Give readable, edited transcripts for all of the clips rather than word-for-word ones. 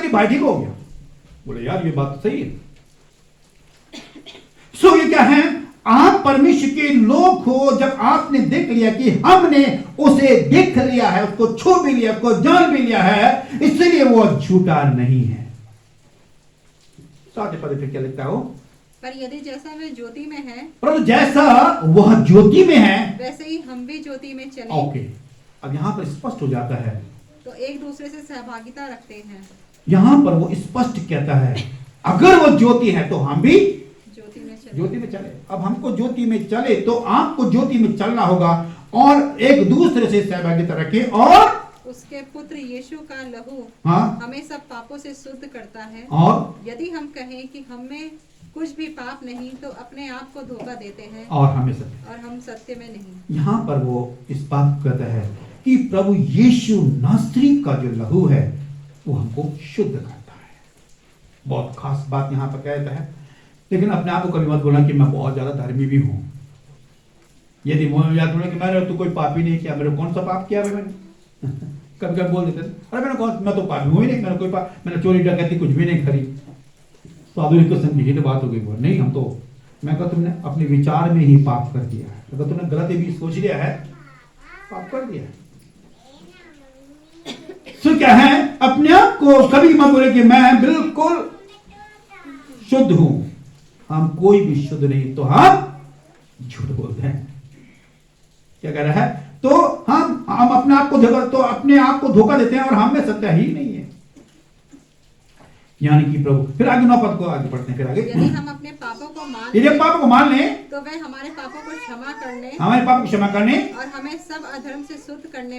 नहीं भाई ठीक हो गया। बोले यार ये बात तो सही है। सो ये क्या है, आप परमेश्वर के लोग हो जब आपने देख लिया कि हमने उसे देख लिया है, उसको छू भी लिया, उसको जान भी लिया है, इसलिए वो झूठा नहीं है। साथ पद फिर क्या लिखता हो, पर यदि जैसा वे ज्योति में है, परंतु जैसा वह ज्योति में है वैसे ही हम भी ज्योति में चले। ओके, अब यहां पर स्पष्ट हो जाता है, तो एक दूसरे से सहभागिता रखते हैं। यहां पर वो स्पष्ट कहता है अगर वो ज्योति है तो हम भी ज्योति में चले। अब हमको ज्योति में चले तो आपको ज्योति में चलना होगा और एक दूसरे से सहभागिता रखे और उसके पुत्र यीशु का लहू हमें सब पापों से शुद्ध करता है। और यदि हम कहें कि हम में कुछ भी पाप नहीं तो अपने आप को धोखा देते हैं और हम सत्य में नहीं। यहाँ पर वो इस बात कहता है कि प्रभु यीशु नासरी का जो लहू है वो हमको शुद्ध करता है। बहुत खास बात यहाँ पर कहता है। लेकिन अपने आप को कभी मत बोलना कि मैं बहुत ज्यादा धर्मी भी हूं। यदि याद बोला कि मैंने तो कोई पाप ही नहीं किया, मेरे कौन सा पाप किया मैंने कभी कभी बोल देते अरे मैंने कौन, मैं तो पापी हूं ही नहीं, मैंने कोई पाप, मैंने चोरी डकैती कुछ भी नहीं करी। साधु को समझी तो बात हो गई, नहीं हम तो, मैं कहा तुमने अपने विचार में ही पाप कर दिया है, अगर तुमने गलत भी सोच लिया है पाप कर दिया है। तो क्या है, अपने आप को कभी मत बोले कि मैं बिल्कुल शुद्ध हूं। हम कोई भी शुद्ध नहीं तो हम झूठ बोलते हैं। क्या कह रहा है, तो हम अपने आप को धोखा देते हैं और हम में सत्य ही नहीं है। यानी कि प्रभु फिर आगे 9 पद को आगे पढ़ते हैं। फिर आगे यदि हम अपने पापों को मान लें तो वे हमारे पापों को क्षमा करने और हमें सब अधर्म से शुद्ध करने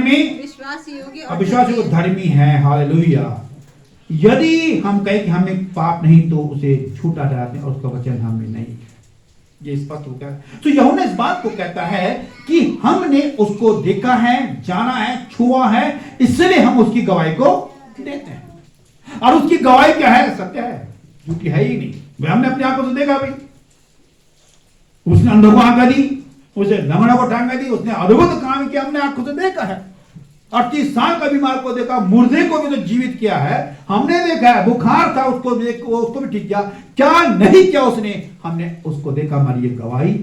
में विश्वास योग्य धर्मी है। हालेलुया। यदि हम कहें कि हमें पाप नहीं तो उसे झूठा ठहराते हैं और उसका वचन हमें नहीं, ये स्पष्ट होता है। तो यूहन्ना इस बात को कहता है कि हमने उसको देखा है, जाना है, छुआ है, इसलिए हम उसकी गवाही को देते हैं। और उसकी गवाही क्या है, सत्य है, झूठी है ही नहीं। हमने अपने आप को तो देखा भाई, उसने अंधों को आंखें दी, उसे लंगड़ों को टांगे दी, उसने अद्भुत काम किया, हमने आंखों से देखा है। 38 साल का बीमार को देखा, मुर्दे को भी तो जीवित किया है, हमने देखा है। बुखार था उसको भी ठीक किया, क्या नहीं किया उसने, हमने उसको देखा। हमारी ये गवाही,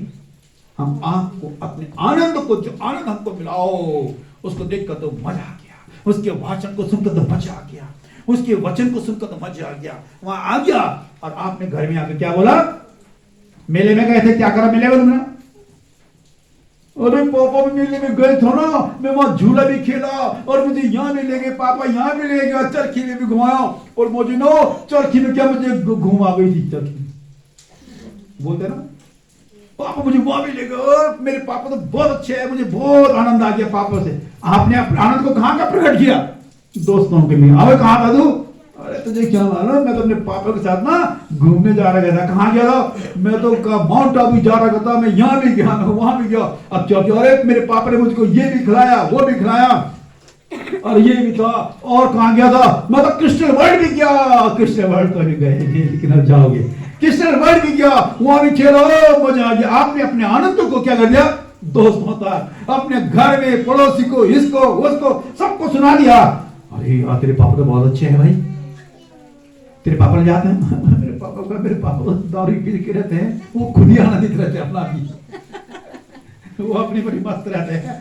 हम आपको अपने आनंद को, जो आनंद हमको मिलाओ, उसको देखकर तो मजा आ गया, उसके भाषण को सुनकर तो मजा आ गया, उसके वचन को सुनकर तो मजा आ गया, वहां आ गया। और आपने घर में आकर क्या बोला, मेले में गए थे, क्या करा मेले में तुमने, अरे पापा मेले में गए थे ना, मैं वहां झूला भी खेला और मुझे यहाँ भी ले गए पापा, यहाँ भी ले गए, चरखी में भी घुमाया और मुझे ना चरखी में क्या मुझे घुमा गई थी चरखी, बोलते ना पापा मुझे वहां भी ले गए, मेरे पापा तो बहुत अच्छे हैं, मुझे बहुत आनंद आ गया पापा से। आपने अपने आनंद को कहां का प्रकट किया, दोस्तों के लिए। अब कहां था तू, अरे तुझे क्या मालूम, मैं तो अपने पापा के साथ ना घूमने जा रहा था। कहाँ गया था, मैं तो माउंट आबू जा रहा था, मैं यहाँ भी गया, मैं वहां भी गया। अब क्या किया, अरे मेरे पापा ने मुझको ये भी खिलाया, वो भी खिलाया, और ये भी था। और कहाँ गया था, मैं तो क्रिस्टल वर्ल्ड भी गया, क्रिस्टल वर्ल्ड तो नहीं गए लेकिन अब जाओगे, क्रिस्टल वर्ल्ड भी गया, वहां भी खेलो, मजा आ गया। आपने अपने आनंद को क्या कर दिया, दोस्त होता है, अपने घर में पड़ोसी को, इसको उसको सबको सुना दिया। अरे यार तेरे पापा तो बहुत अच्छे हैं भाई, तेरे पापा जाते हैं, मेरे पापा दारू पी के रहते हैं, वो खुद ही आनंदित रहते हैं अपना भी, वो अपनी बड़ी मस्त रहते हैं,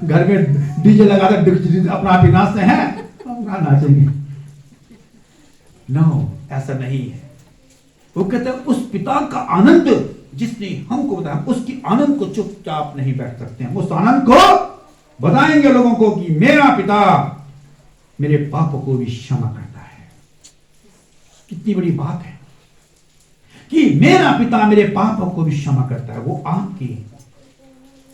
घर में डीजे लगाते अपना आप ही नाचते हैं, हम कहाँ नाचेंगे। नो, ऐसा नहीं है। वो कहते हैं उस पिता का आनंद जिसने हमको बताया, उसकी आनंद को चुपचाप नहीं बैठ सकते हैं, उस आनंद को बताएंगे लोगों को कि मेरा पिता मेरे पापों को भी क्षमा करता है। कितनी बड़ी बात है कि मेरा पिता मेरे पापों को भी क्षमा करता है। वो आपकी,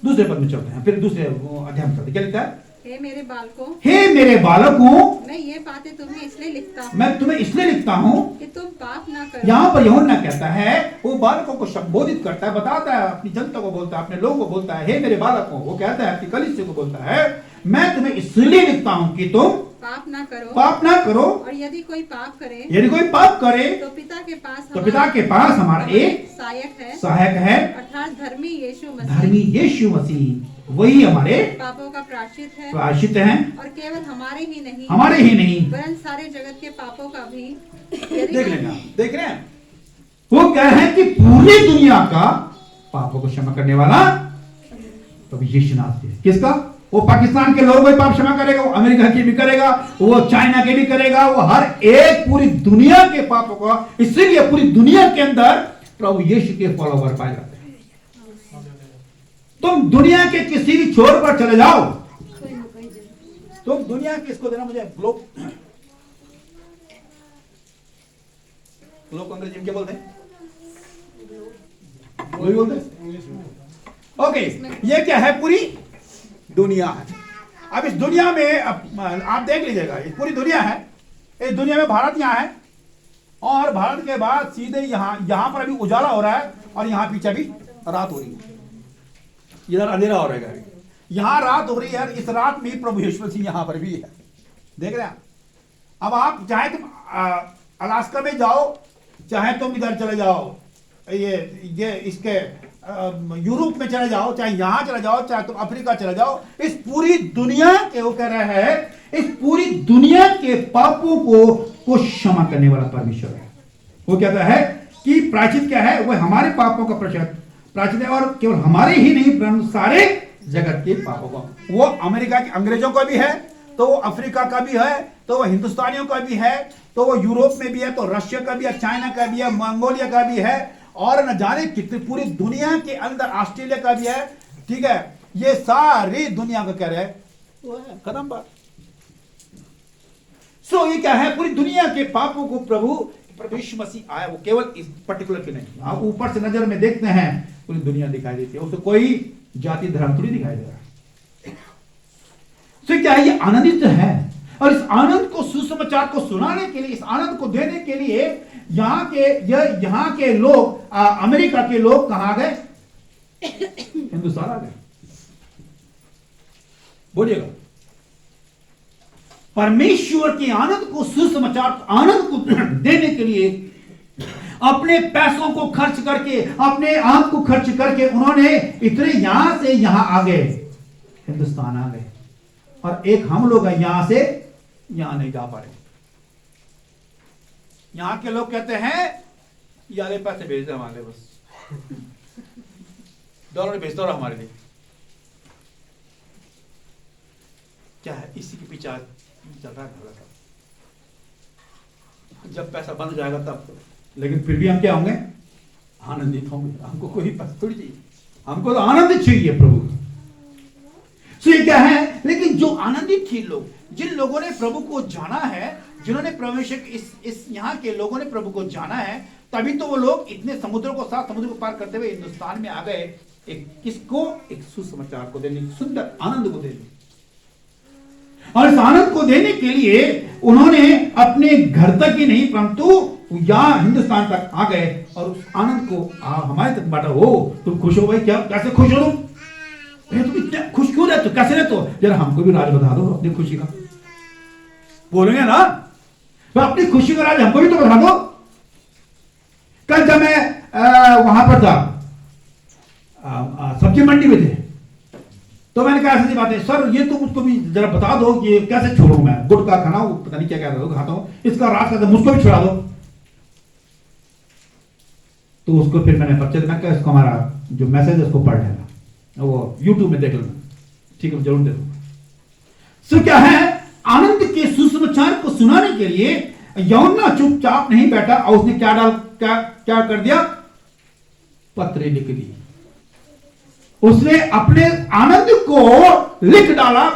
दूसरे पद में चलते हैं, फिर दूसरे अध्याय में चलते, क्या लिखता है, हे मेरे बालकों, हे मेरे बालकों, मैं ये बातें तुम्हें इसलिए लिखता हूँ, मैं तुम्हें इसलिए लिखता हूँ कि तुम पाप ना करो। यहाँ पर यूहन्ना कहता है, वो बालकों को संबोधित करता है, बताता है, अपनी जनता को बोलता है, अपने लोगों को बोलता है, हे मेरे बालकों, वो कहता है अपनी कलीसिया को बोलता है, मैं तुम्हें इसलिए लिखता हूँ कि तुम पाप ना करो, पाप ना करो, और यदि कोई पाप करे यदि कोई पाप करे तो पिता के पास तो पिता के पास हमारा एक सहायक है, अर्थात धर्मी यीशु धर्मी मसीह यीशु मसीह, वही हमारे पापों का प्रायश्चित हैं, और केवल हमारे ही नहीं वरन सारे जगत के पापों का भी। देख लेना, देख रहे हैं, वो कह रहे हैं कि पूरी दुनिया का पापों को क्षमा करने वाला तो यीशु नासरी है। किसका? वो पाकिस्तान के लोगों को पाप क्षमा करेगा, वो अमेरिका के भी करेगा, वो चाइना के भी करेगा, वो हर एक पूरी दुनिया के पापों को। इसीलिए पूरी दुनिया के अंदर प्रभु यीशु के फॉलोवर पाए जाते हैं। तुम दुनिया के किसी भी छोर पर चले जाओ, तुम दुनिया के, इसको देना मुझे ग्लोब, ग्लोब अंग्रेजी में क्या बोलते हैं? वही बोलते हैं। ओके, ये क्या है? पूरी दुनिया है। अब इस दुनिया में आप देख लीजिएगा, ये पूरी दुनिया है। इस दुनिया में भारत यहाँ है, और भारत के बाद सीधे यहाँ पर अभी उजाला हो रहा है, और यहाँ पीछे भी रात हो रही है, इधर अंधेरा हो रहा है। यहाँ रात हो रही है, इस रात में प्रभु यीशु मसीह यहाँ पर भी है। देख रहे हैं? अब आप चाहे तुम अलास्का में जाओ, चाहे तुम इधर चले जाओ, ये इसके यूरोप में चले जाओ, चाहे यहां चले जाओ, चाहे तुम अफ्रीका चले जाओ, इस पूरी दुनिया के, वो कह रहे हैं, इस पूरी दुनिया के पापों को क्षमा करने वाला परमेश्वर है। वो कहता है कि प्रायश्चित क्या है? वो हमारे पापों का प्रायश्चित है, और केवल हमारे ही नहीं परंतु सारे जगत के पापों का। वो अमेरिका के अंग्रेजों का भी है, तो वो अफ्रीका का भी है, तो वो हिंदुस्तानियों का भी है, तो वो यूरोप में भी है, तो रशिया का भी है, चाइना का भी है, मंगोलिया का भी है, और न जाने कितनी पूरी दुनिया के अंदर ऑस्ट्रेलिया का भी है। ठीक है, ये सारी दुनिया का कह रहे हैं, वो है खत्म बात। सो ये क्या है? पूरी दुनिया के पापों को प्रभु यीशु मसीह आया, वो केवल इस पर्टिकुलर के नहीं। आप ऊपर से नजर में देखते हैं, पूरी दुनिया दिखाई देती है, उसको कोई जाति धर्म थोड़ी दिखाई दे रहा है। सो क्या है? ये आनंदित है, और इस आनंद को, सुसमाचार को सुनाने के लिए, इस आनंद को देने के लिए यहाँ के लोग, अमेरिका के लोग कहां गए? हिंदुस्तान आ गए। बोलिएगा, परमेश्वर के आनंद को, सुसमाचार आनंद को देने के लिए अपने पैसों को खर्च करके, अपने आप को खर्च करके उन्होंने इतने यहां से यहां आ गए, हिंदुस्तान आ गए। और एक हम लोग हैं, यहां से यहां नहीं जा पा रहे। यहां के लोग कहते हैं यारे पैसे भेज दे हमारे, बस डॉलर भेज दो हमारे लिए। क्या है? इसी के पीछे चल रहा है। जब पैसा बंद हो जाएगा तब तो, लेकिन फिर भी हम क्या होंगे? आनंदित होंगे। हमको कोई पैसा थोड़ी चाहिए, हमको तो आनंद चाहिए प्रभु। सो ये क्या है? लेकिन जो आनंदित थे लोग, जिन लोगों ने प्रभु को जाना है, जिन्होंने परमेश्वर इस यहाँ के लोगों ने प्रभु को जाना है, तभी तो वो लोग इतने समुद्रों को, 7 समुद्र को पार करते हुए हिंदुस्तान में आ गए। एक किसको? एक सुसमाचार को देने, सुंदर आनंद को देने। और इस आनंद को देने के लिए उन्होंने अपने घर तक ही नहीं परंतु यहाँ हिंदुस्तान तक आ गए, और उस आनंद को हमारे तक बांटा। हो तुम खुश हो भाई? क्या, कैसे खुश हो तुम? तुम इतने खुश क्यों रहते हो? कैसे रहते हो? जरा हमको भी राज बता दो अपनी खुशी का। बोलेंगे ना, तो अपनी खुशी का राज हमको भी तो बता दो। कल जब मैं वहां पर था, सब्जी मंडी में थे, तो मैंने कहा ऐसी बात है सर, ये तो मुझको भी जरा बता दो कि कैसे छोड़ू मैं गुटखा खाना, पता नहीं क्या क्या खाता हूं, इसका राज का मुझको भी छुड़ा दो। तो उसको फिर मैंने पर्चे में कहा, इसको हमारा जो मैसेज है उसको पढ़ लेना, वो यूट्यूब में देख लेना। ठीक है, जरूर देखूंगा। सो क्या है? आनंद के सुसमाचार को सुनाने के लिए यूहन्ना चुपचाप नहीं बैठा, और उसने क्या कर दिया? पत्र लिख दी। उसने अपने आनंद को लिख डाला।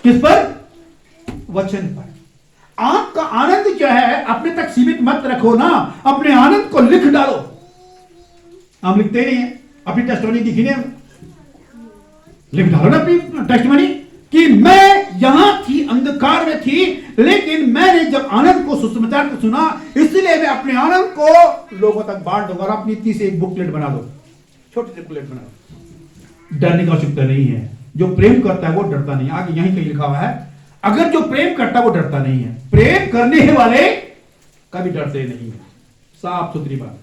किस पर? वचन पर। आपका आनंद क्या है? अपने तक सीमित मत रखो ना, अपने आनंद को लिख डालो। हम लिखते नहीं है, अपनी टेस्टमनी लिखी नहीं, लिख डालो ना अपनी टेस्टमनी कि मैं यहां थी, अंधकार में थी, लेकिन मैंने जब आनंद को, सुसमाचार को सुना, इसलिए मैं अपने आनंद को लोगों तक बांट दूंगा। और अपनी इतनी सी एक बुकलेट बना दो, छोटी सी बुकलेट बना दो। डरने की आवश्यकता नहीं है। जो प्रेम करता है वो डरता नहीं। आगे यहीं कहीं लिखा हुआ है, अगर जो प्रेम करता वो डरता नहीं है, प्रेम करने वाले कभी डरते नहीं है। साफ सुथरी बात।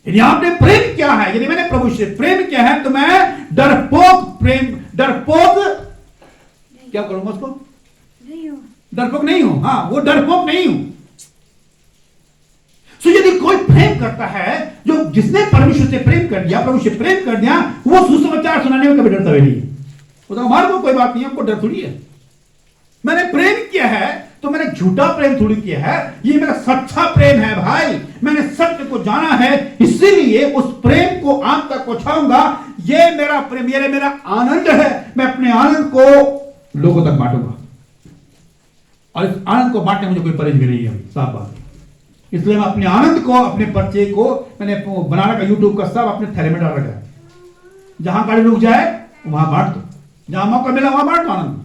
यदि आपने प्रेम किया है, यदि मैंने प्रभु से प्रेम किया है, तो मैं डरपोक क्या करूंगा उसको? डरपोक नहीं हूं। हाँ, वो डरपोक नहीं हूं। तो यदि कोई प्रेम करता है, जो जिसने परमेश्वर से प्रेम कर दिया, प्रभु से प्रेम कर दिया, वो सुसमाचार सुनाने में कभी डरता भी नहीं। तो हमारे को कोई बात नहीं, हमको डर थोड़ी है। मैंने प्रेम किया है तो मैंने झूठा प्रेम थोड़ी किया है, ये मेरा सच्चा प्रेम है भाई। मैंने सत्य को जाना है, इसीलिए उस प्रेम को आंख तक पहुंचाऊंगा। ये मेरा प्रेम, ये मेरा आनंद है। मैं अपने आनंद को लोगों तक बांटूंगा, और इस आनंद को बांटने मुझे कोई परहेज नहीं है। साफ बात। इसलिए मैं अपने आनंद को, अपने पर्चे को मैंने बनाने का यूट्यूब का सब अपने थैले में डाल रखा है। जहां गाड़ी रुक जाए वहां बांट दो, जहां मौका मिला वहां बांट दो आनंद।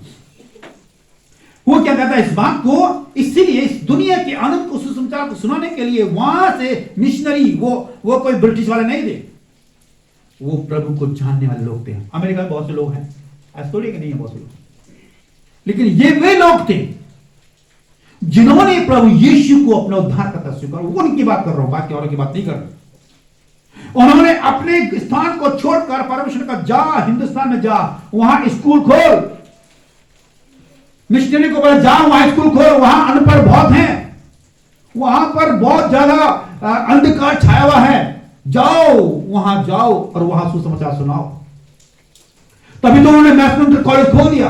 वो क्या कहता है इस बात को, इसीलिए इस दुनिया के आनंद को, सुसमाचार को सुनाने के लिए वहां से मिशनरी, वो कोई ब्रिटिश वाले नहीं थे, वो प्रभु को जानने वाले लोग थे। अमेरिका में बहुत से लोग हैं, ऐसा थोड़ी कि नहीं है बहुत से लोग, लेकिन ये वे लोग थे जिन्होंने प्रभु यीशु को अपना उद्धारकर्ता स्वीकार। उनकी बात कर रहा हूं, बाकी औरों की बात नहीं कर रहा। उन्होंने अपने स्थान को छोड़कर परमेश्वर का जा, हिंदुस्तान में जा, वहां स्कूल खोल। मिशनरी को बोला जा वहां स्कूल खोल, वहां अनपढ़ बहुत हैं, वहां पर बहुत ज्यादा अंधकार छाया हुआ है, जाओ वहां जाओ और वहां सुसमाचार सुनाओ। तभी तो उन्होंने मैथमेटिक्स कॉलेज खोल दिया,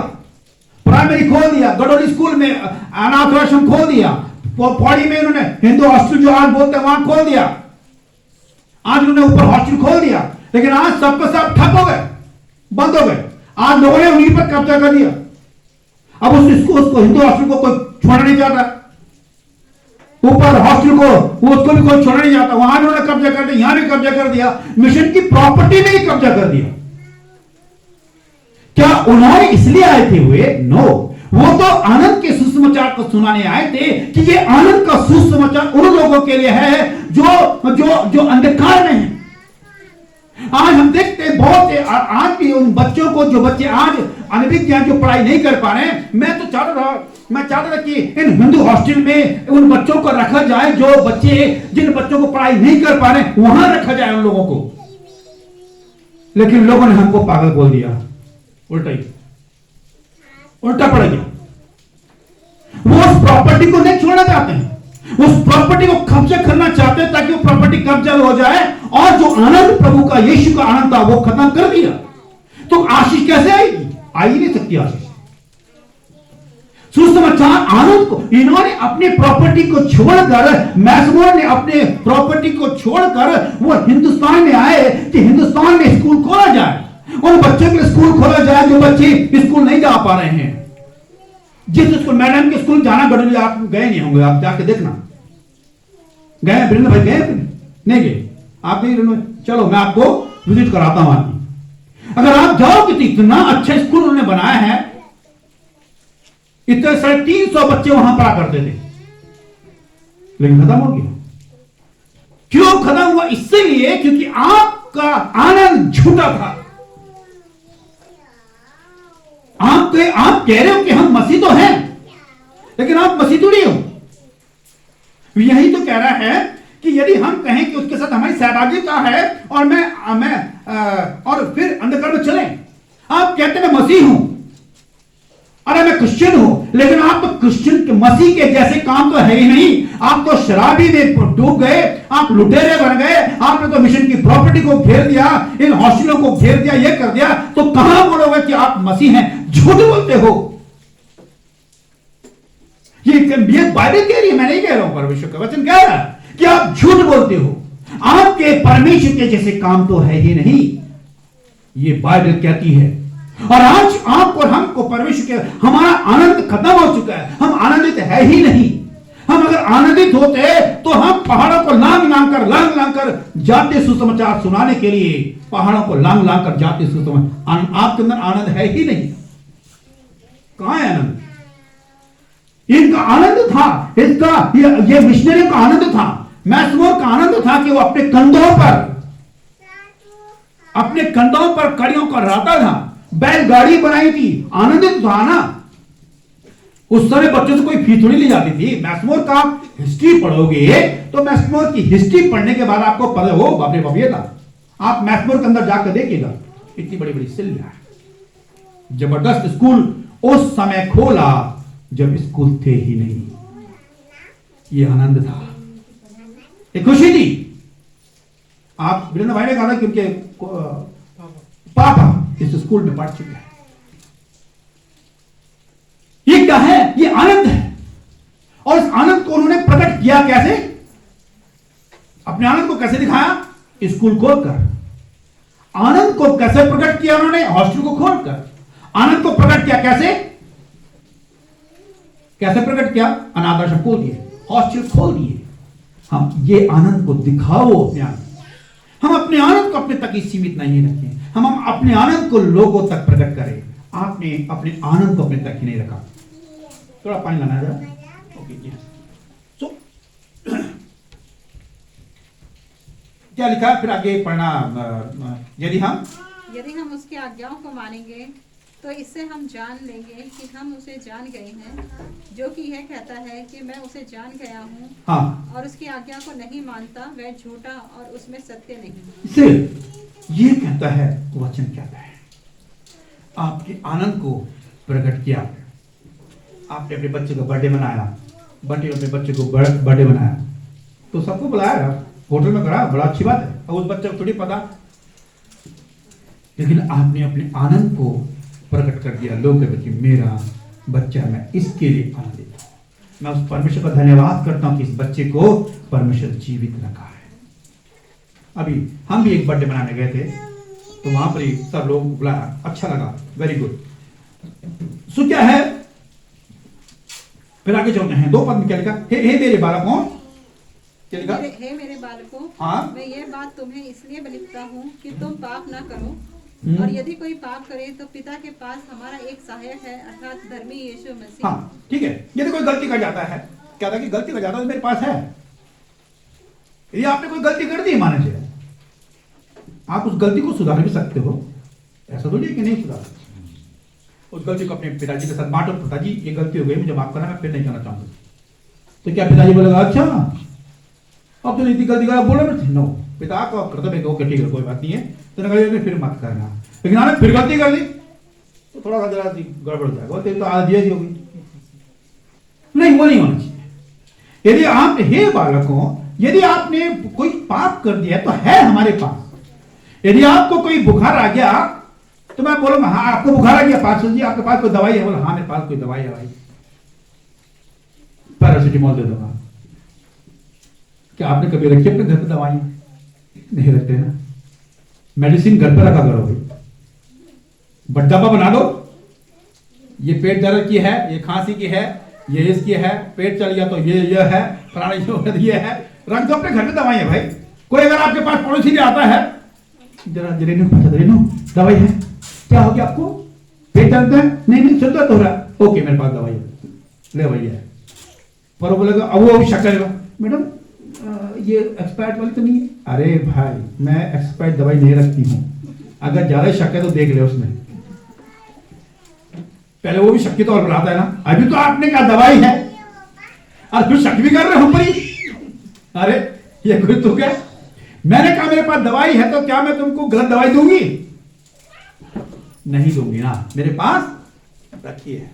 प्राइमरी खोल दिया, गडोली स्कूल में अनाथ आश्रम खोल दिया, पौड़ी में उन्होंने हिंदू हॉस्टल जो आज बोलते हैं वहां खोल दिया। आज उन्होंने ऊपर हॉस्टल खोल दिया, लेकिन आज सबके सब ठप हो गए, बंद हो गए। आज लोगों ने उन्हीं पर कब्जा कर दिया। अब उसको हिंदू हॉस्टल को कोई छोड़ना नहीं चाहता, ऊपर हॉस्टल को उसको भी कोई छोड़ना नहीं चाहता। वहां भी उन्होंने कब्जा कर दिया, यहां भी कब्जा कर दिया, मिशन की प्रॉपर्टी में ही कब्जा कर दिया। क्या उन्होंने इसलिए आए थे हुए? नो, वो तो आनंद के सुसमाचार को सुनाने आए थे कि ये आनंद का सुसमाचार उन लोगों के लिए है जो अंधकार में है। आज हम देखते हैं बहुत से आज भी उन बच्चों को, जो बच्चे आज अनभिज्ञ जो पढ़ाई नहीं कर पा रहे हैं। मैं चाहता था कि इन हिंदू हॉस्टल में उन बच्चों को रखा जाए, जो बच्चे जिन बच्चों को पढ़ाई नहीं कर पा रहे, वहां रखा जाए उन लोगों को। लेकिन लोगों ने हमको पागल बोल दिया, उल्टा पड़ गया। वो उस प्रॉपर्टी को नहीं छोड़ना चाहते हैं, उस प्रॉपर्टी को कब्जा करना चाहते हैं, ताकि वो प्रॉपर्टी कब्जा हो जाए, और जो आनंद प्रभु का, यीशु का आनंद था, वो खत्म कर दिया। तो आशीष कैसे आएगी? आ ही नहीं सकती आशीष। सुसमाचार आनंद को इन्होंने अपने प्रॉपर्टी को छोड़कर, मैसमोर ने अपने प्रॉपर्टी को छोड़कर वो हिंदुस्तान में आए कि हिंदुस्तान में स्कूल खोला जाए, उन बच्चों के स्कूल खोला जाए जो बच्चे स्कूल नहीं जा पा रहे हैं। जिस स्कूल, मैडम के स्कूल जाना गडोली आप गए नहीं होंगे, आप जाके देखना। गए वृंद भाई? गए नहीं गए? आप नहीं? चलो मैं आपको विजिट कराता हूं आपकी। अगर आप जाओगे तो इतना अच्छा स्कूल उन्होंने बनाया है, इतने 350 बच्चे वहां पढ़ा करते थे, लेकिन खत्म हो गया। क्यों खत्म हुआ? इसलिए क्योंकि आपका आनंद झूठा था। आप कह रहे हो कि हम मसीह तो हैं, लेकिन आप मसीह थोड़ी हो। यही तो कह रहा है कि यदि हम कहें कि उसके साथ हमारी सहभागिता है और फिर अंधकार में चलें। आप कहते हैं मैं मसीह हूं, अरे मैं क्रिश्चियन हूं, लेकिन आप तो क्रिश्चियन के मसीह के जैसे काम तो है ही नहीं। आप तो शराबी में डूब गए, आप लुटेरे बन गए, आपने तो मिशन की प्रॉपर्टी को घेर दिया, इन हॉस्टलों को घेर दिया, ये कर दिया, तो कहां बोलोगे कि आप मसीह हैं? झूठ बोलते हो। ये बाइबल कह रही है, मैं नहीं कह रहा हूं, परमेश्वर का वचन कह रहा है कि आप झूठ बोलते हो। आपके परमेश्वर के जैसे काम तो है ही नहीं, ये बाइबल कहती है। और आज आपको, हमको परमेश्वर के, हमारा आनंद खत्म हो चुका है, हम आनंदित है ही नहीं। हम अगर आनंदित होते तो हम पहाड़ों को लांग लांग कर जाते सुसमाचार सुनाने के लिए, पहाड़ों को लांग कर जाते सुसमाचार। आपके अंदर आनंद है ही नहीं। कहां है आनंद? इनका आनंद था, इसका ये मिशनरी का आनंद था, मैसमोर का आनंद था कि वो अपने कंधों पर कड़ियों को रहता था, बैलगाड़ी बनाई थी, आनंदित था ना। उस समय बच्चों से कोई फीस थोड़ी ली जाती थी। मैसमोर का हिस्ट्री पढ़ोगे तो मैसमोर की हिस्ट्री पढ़ने के बाद आपको पता हो बाप रे बाप ये था। आप मैसमोर के अंदर जाकर देखिएगा, इतनी बड़ी बड़ी सिल्लियां, जबरदस्त स्कूल उस समय खोला जब स्कूल थे ही नहीं। ये आनंद था, एक खुशी थी। आप वीरेंद्र भाई ने कहा था कि उनके पापा इस स्कूल में पढ़ चुके हैं। ये क्या है? ये आनंद है। और इस आनंद को उन्होंने प्रकट किया कैसे? अपने आनंद को कैसे दिखाया? स्कूल खोलकर। आनंद को कैसे प्रकट किया उन्होंने? हॉस्टल को खोलकर। आनंद को प्रकट किया कैसे? कैसे प्रकट किया? अनाथ आश्रम खोल दिए, हॉस्टल खोल दिए। हम ये आनंद को दिखाओ अपने आनंद। हम अपने आनंद को अपने तक ही सीमित नहीं रखें, हम अपने आनंद को लोगों तक प्रकट करें। आपने अपने आनंद को अपने तक ही नहीं रखा। थोड़ा पानी लाना है जरा। ओके जी। सो क्या लिखा फिर आगे पढ़ना? यदि हम उसकी आज्ञाओं को मानेंगे तो इससे हम जान लेंगे कि हम उसे जान गए हैं। जो कि यह कहता है कि मैं उसे जान गया हूँ, हाँ, और उसकी आज्ञा को नहीं मानता वह झूठा और उसमें सत्य नहीं। सिर्फ ये कहता है वचन कहता है। आपके आनंद को प्रकट किया। आपने अपने बच्चे का बर्थडे मनाया, अपने बच्चे को बर्थडे मनाया तो सबको बुलाया, होटल में करा, बड़ा अच्छी बात है। और उस बच्चे को थोड़ी पता, लेकिन आपने अपने आनंद को प्रकट कर दिया। लोग कहते हैं मेरा बच्चा, मैं इसके लिए आनंदित हूं। मैं उस परमेश्वर का धन्यवाद करता हूं कि इस बच्चे को परमेश्वर जीवित रखा है। अभी हम भी एक बर्थडे मनाने गए थे तो वहां पर ही सब लोग बुलाया, अच्छा लगा, वेरी गुड। सो क्या है, फिर आगे चलते हैं। 2 पद में क्या लिखा? हे मेरे बालकों, क्या लिखा? हे मेरे बालकों, हाँ? मैं ये बात तुम्हें इसलिए लिखता हूँ कि तुम पाप ना करो। और यदि कोई पाप करे तो पिता के पास हमारा एक सहायक है, अर्थात धर्मी यीशु मसीह। हाँ, ठीक है। यदि कोई गलती कर जाता है, क्या था कि गलती कर जाता है तो मेरे पास है। यदि आपने कोई गलती कर दी, मान लीजिए आप उस गलती को सुधार भी सकते हो, ऐसा थोड़ी है कि नहीं सुधार। उस गलती को अपने पिताजी के साथ बांटो, पिताजी ये गलती हो गई, मुझे माफ करना, मैं फिर नहीं करना चाहूंगा। तो क्या पिताजी बोलेगा अच्छा अब तो इतनी गलती करा, बोला नो, पिता का कर्तव्य है ओके ठीक है कोई बात नहीं है, तो फिर मत करना। लेकिन आपने फिर गलती कर दी तो थोड़ा सा जरा सी गड़बड़ हो जाएगा, तो आधी होगी नहीं, वो नहीं होना चाहिए। यदि आप, हे बालकों, यदि आपने कोई पाप कर दिया तो है हमारे पास। यदि आपको कोई बुखार आ गया तो मैं बोलूंगा हाँ आपको बुखार आ गया, पार्षद जी आपके पास कोई दवाई है? बोला हाँ मेरे पास कोई दवाई है भाई, पैरासिटामोल दे दूंगा। क्या आपने कभी रखी अपने घर पे दवाई? नहीं रखते ना। मेडिसिन घर पे रखा करो भाई, डब्बा बना दो, ये पेट दर्द की है, ये खांसी की है, ये इसकी है, पेट चल गया तो ये है, फलाना ये है, रख दो अपने घर में दवाई है भाई। कोई अगर आपके पास पड़ोसी भी आता है, जरा रेनू दवाई है, क्या हो गया आपको? पेट दर्द है? नहीं सिर दर्द हो रहा है, ओके मेरे पास दवाई है, ले भैया। पर बोलेगा, अब वो शक करेगा मैडम ये एक्सपायर्ड वाली तो नहीं है। अरे भाई मैं एक्सपायर्ड दवाई नहीं रखती हूँ, अगर ज्यादा शक है तो देख ले उसमें। पहले वो भी शक के तौर पर आता है ना, अभी तो आपने कहा दवाई है और फिर शक भी कर रहे हो परी। अरे ये कोई तो क्या, मैंने कहा मेरे पास दवाई है तो क्या मैं तुमको गलत दवाई दूंगी? नहीं दूंगी ना, मेरे पास रखी है,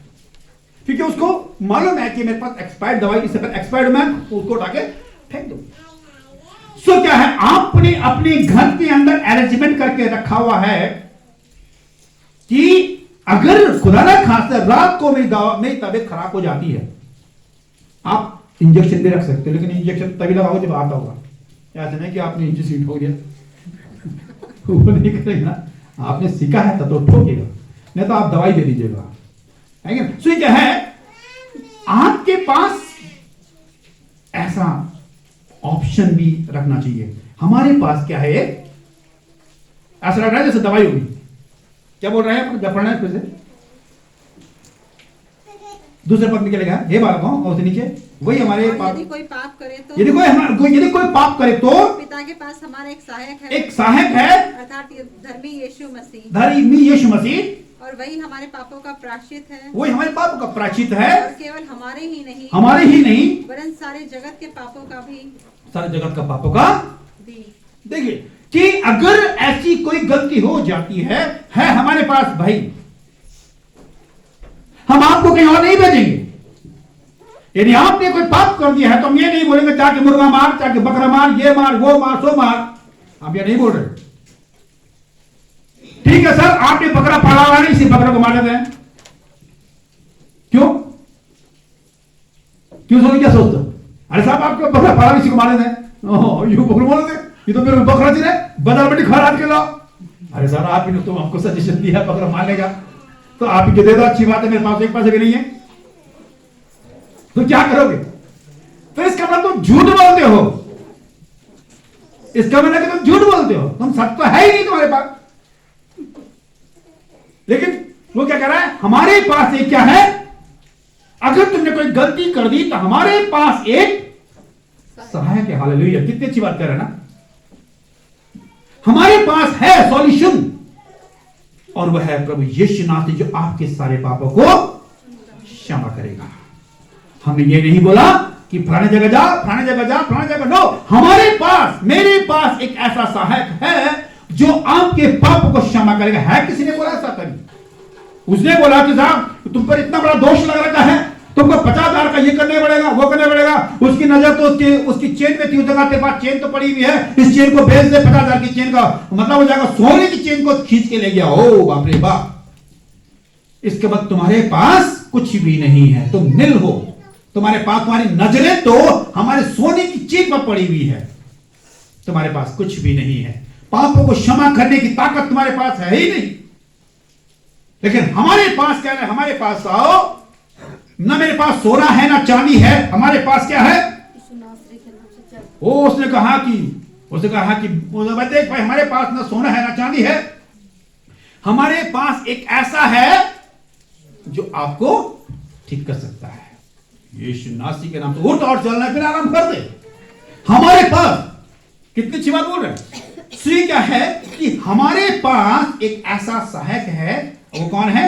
क्योंकि उसको मालूम है कि मेरे पास एक्सपायर्ड दवाई, इससे पहले एक्सपायर्ड मैं उसको उठा के फेंक दूंगी। सो क्या है, आपने अपने घर के अंदर अरेंजमेंट करके रखा हुआ है कि अगर खुदा ना खास्ता रात को मेरी तबीयत खराब हो जाती है, आप इंजेक्शन भी रख सकते हो, लेकिन इंजेक्शन तभी लगाओ जब आता होगा। ऐसा नहीं कि आपने इंजेक्शन ठोक दिया वो नहीं करेगा, आपने सीखा है तब तो ठोकेगा, नहीं तो आप दवाई दे दीजिएगा। सो क्या है, आपके पास ऐसा ऑप्शन भी रखना चाहिए। हमारे पास क्या है, ऐसा लग रहा है जैसे दवाई होगी। क्या बोल रहे हैं, जब पढ़ना है फिर से दूसरे पद में क्या लिखा है? हे बालकों, और उसके नीचे वही हमारे पाप, यदि कोई पाप करे तो यदि कोई पाप करे तो पिता के पास हमारा एक सहायक है, एक सहायक है, अर्थात धर्मी यीशु मसीह। धर्मी यीशु मसीह और वही हमारे पापों का प्रायश्चित है, वही हमारे पापों का प्रायश्चित है, और केवल हमारे ही नहीं हमारे ही नहीं वरन सारे जगत के पापों का भी सारे जगत का पापों का। भी। देखिए कि अगर ऐसी कोई गलती हो जाती है हमारे पास भाई, हम आपको कहीं और नहीं भेजेंगे। यदि आपने कोई पाप कर दिया है तो हम ये नहीं बोलेंगे जाके मुर्गा मार, जाके बकरा मार, ये मार, वो मार, सो मार, हम ये नहीं बोल रहे। ठीक है सर, आपने बकरा पाला हुआ है, इसी बकरे को मार देते हैं। क्यों क्यों सोच क्या सोचते हो? अरे साहब आपको बकरा पाला, इसी को मार देते हैं। यू बकरा बोल दे, ये तो मेरे बकरा जी है, बाजार में खा के लाओ। अरे सर आप ही तो हमको सजेशन दिया बकरा मारने का, तो आप ही दे दो, अच्छी बात है, मेरे पास एक पैसे भी नहीं है, तो क्या करोगे? तो इसका मतलब तुम झूठ बोलते हो, इसका मतलब कि तुम झूठ बोलते हो, तुम सच तो है ही नहीं तुम्हारे पास। लेकिन वो क्या कह रहा है, हमारे पास एक क्या है, अगर तुमने कोई गलती कर दी तो हमारे पास एक सहायक है। हालेलुया, कितनी अच्छी बात कर रहे हैं ना। हमारे पास है सॉल्यूशन, और वह है प्रभु यीशु नाथ, जो आपके सारे पापों को क्षमा करेगा। हमने ये नहीं बोला कि फलाने जगह जा, फलाने जगह जा, फलाने जगह, नो, हमारे पास, मेरे पास एक ऐसा सहायक है जो आपके पाप को क्षमा करेगा। है किसी ने बोला ऐसा? कभी उसने बोला कि साहब तुम पर इतना बड़ा दोष लग रखा है, तुमको 50,000 का ये करने पड़ेगा, वो करने पड़ेगा। उसकी नजर तो उसकी चेन में थी, उस जगह तेरे पास चेन तो पड़ी हुई है, इस चेन को बेच दे, 50,000 की चेन का मतलब हो जाएगा, सोने की चेन को खींच के ले गया। ओ बाप रे बाप, इसके बाद तुम्हारे पास कुछ भी नहीं है, तुम निल हो। तुम्हारे पास, तुम्हारी नजरें तो हमारे सोने की चेन पर पड़ी हुई है, तुम्हारे पास कुछ भी नहीं है। पापों को क्षमा करने की ताकत तुम्हारे पास है ही नहीं। लेकिन हमारे पास क्या है? हमारे पास आओ ना, मेरे पास सोना है ना चांदी है, हमारे पास क्या है? वो उसने कहा कि देख भाई, हमारे पास ना सोना है ना चांदी है, हमारे पास एक ऐसा है जो आपको ठीक कर सकता है। यीशु नासरी के नाम से उठ और चलना, फिर आराम कर दे। हमारे पास, कितनी अच्छी बात बोल रहे हैं। श्री क्या है कि हमारे पास एक ऐसा सहायक है, वो कौन है?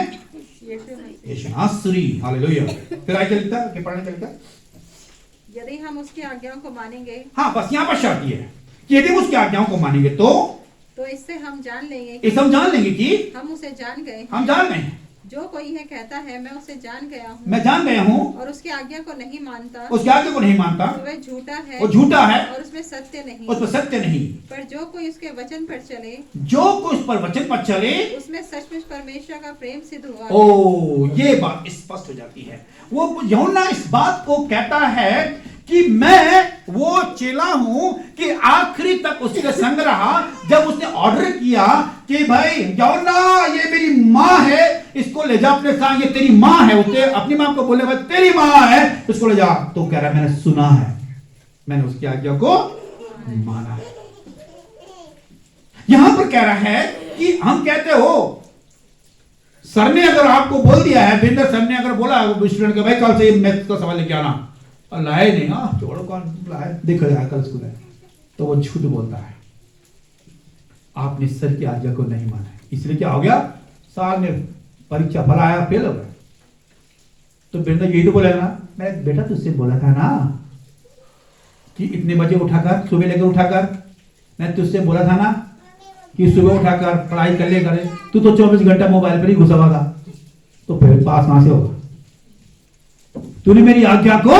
यीशु नासरी। हालेलुया। फिर आगे लिखता है कि पढ़ने चलता, यदि हम उसकी आज्ञाओं को मानेंगे, हाँ बस यहां पर शर्त ये है कि यदि उसकी आज्ञाओं को मानेंगे तो इससे हम जान लेंगे इसे हम जान लेंगे कि हम उसे जान गए। हम जान गए हैं। जो कोई है कहता है मैं उसे जान गया हूँ, मैं जान गया हूँ, और उसकी आज्ञा को नहीं मानता, उसकी आज्ञा को नहीं मानता, तो वह झूठा है, वो झूठा है, और उसमें सत्य नहीं। उसमें सत्य नहीं। पर जो कोई उसके वचन पर चले, जो कोई उस पर वचन पर चले, उसमें सचमुच परमेश्वर का प्रेम सिद्ध हुआ। ओ, ये बात स्पष्ट हो जाती है। वो यूहन्ना इस बात को कहता है कि मैं वो चेला हूं कि आखिरी तक उसके संग रहा। जब उसने ऑर्डर किया कि भाई यूहन्ना ये मेरी माँ है, इसको ले जा अपने साथ, ये तेरी माँ है, उसे अपनी माँ को बोले भाई तेरी माँ है, इसको ले जा। तो कह रहा है मैंने सुना है, मैंने उसकी आज्ञा को माना है। यहां पर कह रहा है कि हम कहते हो, सर ने अगर आपको बोल दिया है, बिंदर सर ने अगर बोला स्टूडेंट का भाई कल से मैथ्स का सवाल लेके आना, और लाए नहीं, हाँ छोड़ो कौन लाए, देखो जाए कल स्कूल है, तो वो झूठ बोलता है। आपने सर की आज्ञा को नहीं माना है, इसलिए क्या हो गया, साल में परीक्षा फल आया, फेल हो गया। तो बिंदर यही तो बोलेगा ना, मैं बेटा तुझसे बोला था ना कि इतने बजे उठाकर, सुबह लेकर उठाकर, मैं तुझसे बोला था ना कि सुबह उठाकर पढ़ाई कर ले करे, तू तो 24 घंटा मोबाइल पर ही घुसा हुआ था, तो फिर पास कहां से होगा? तूने मेरी आज्ञा को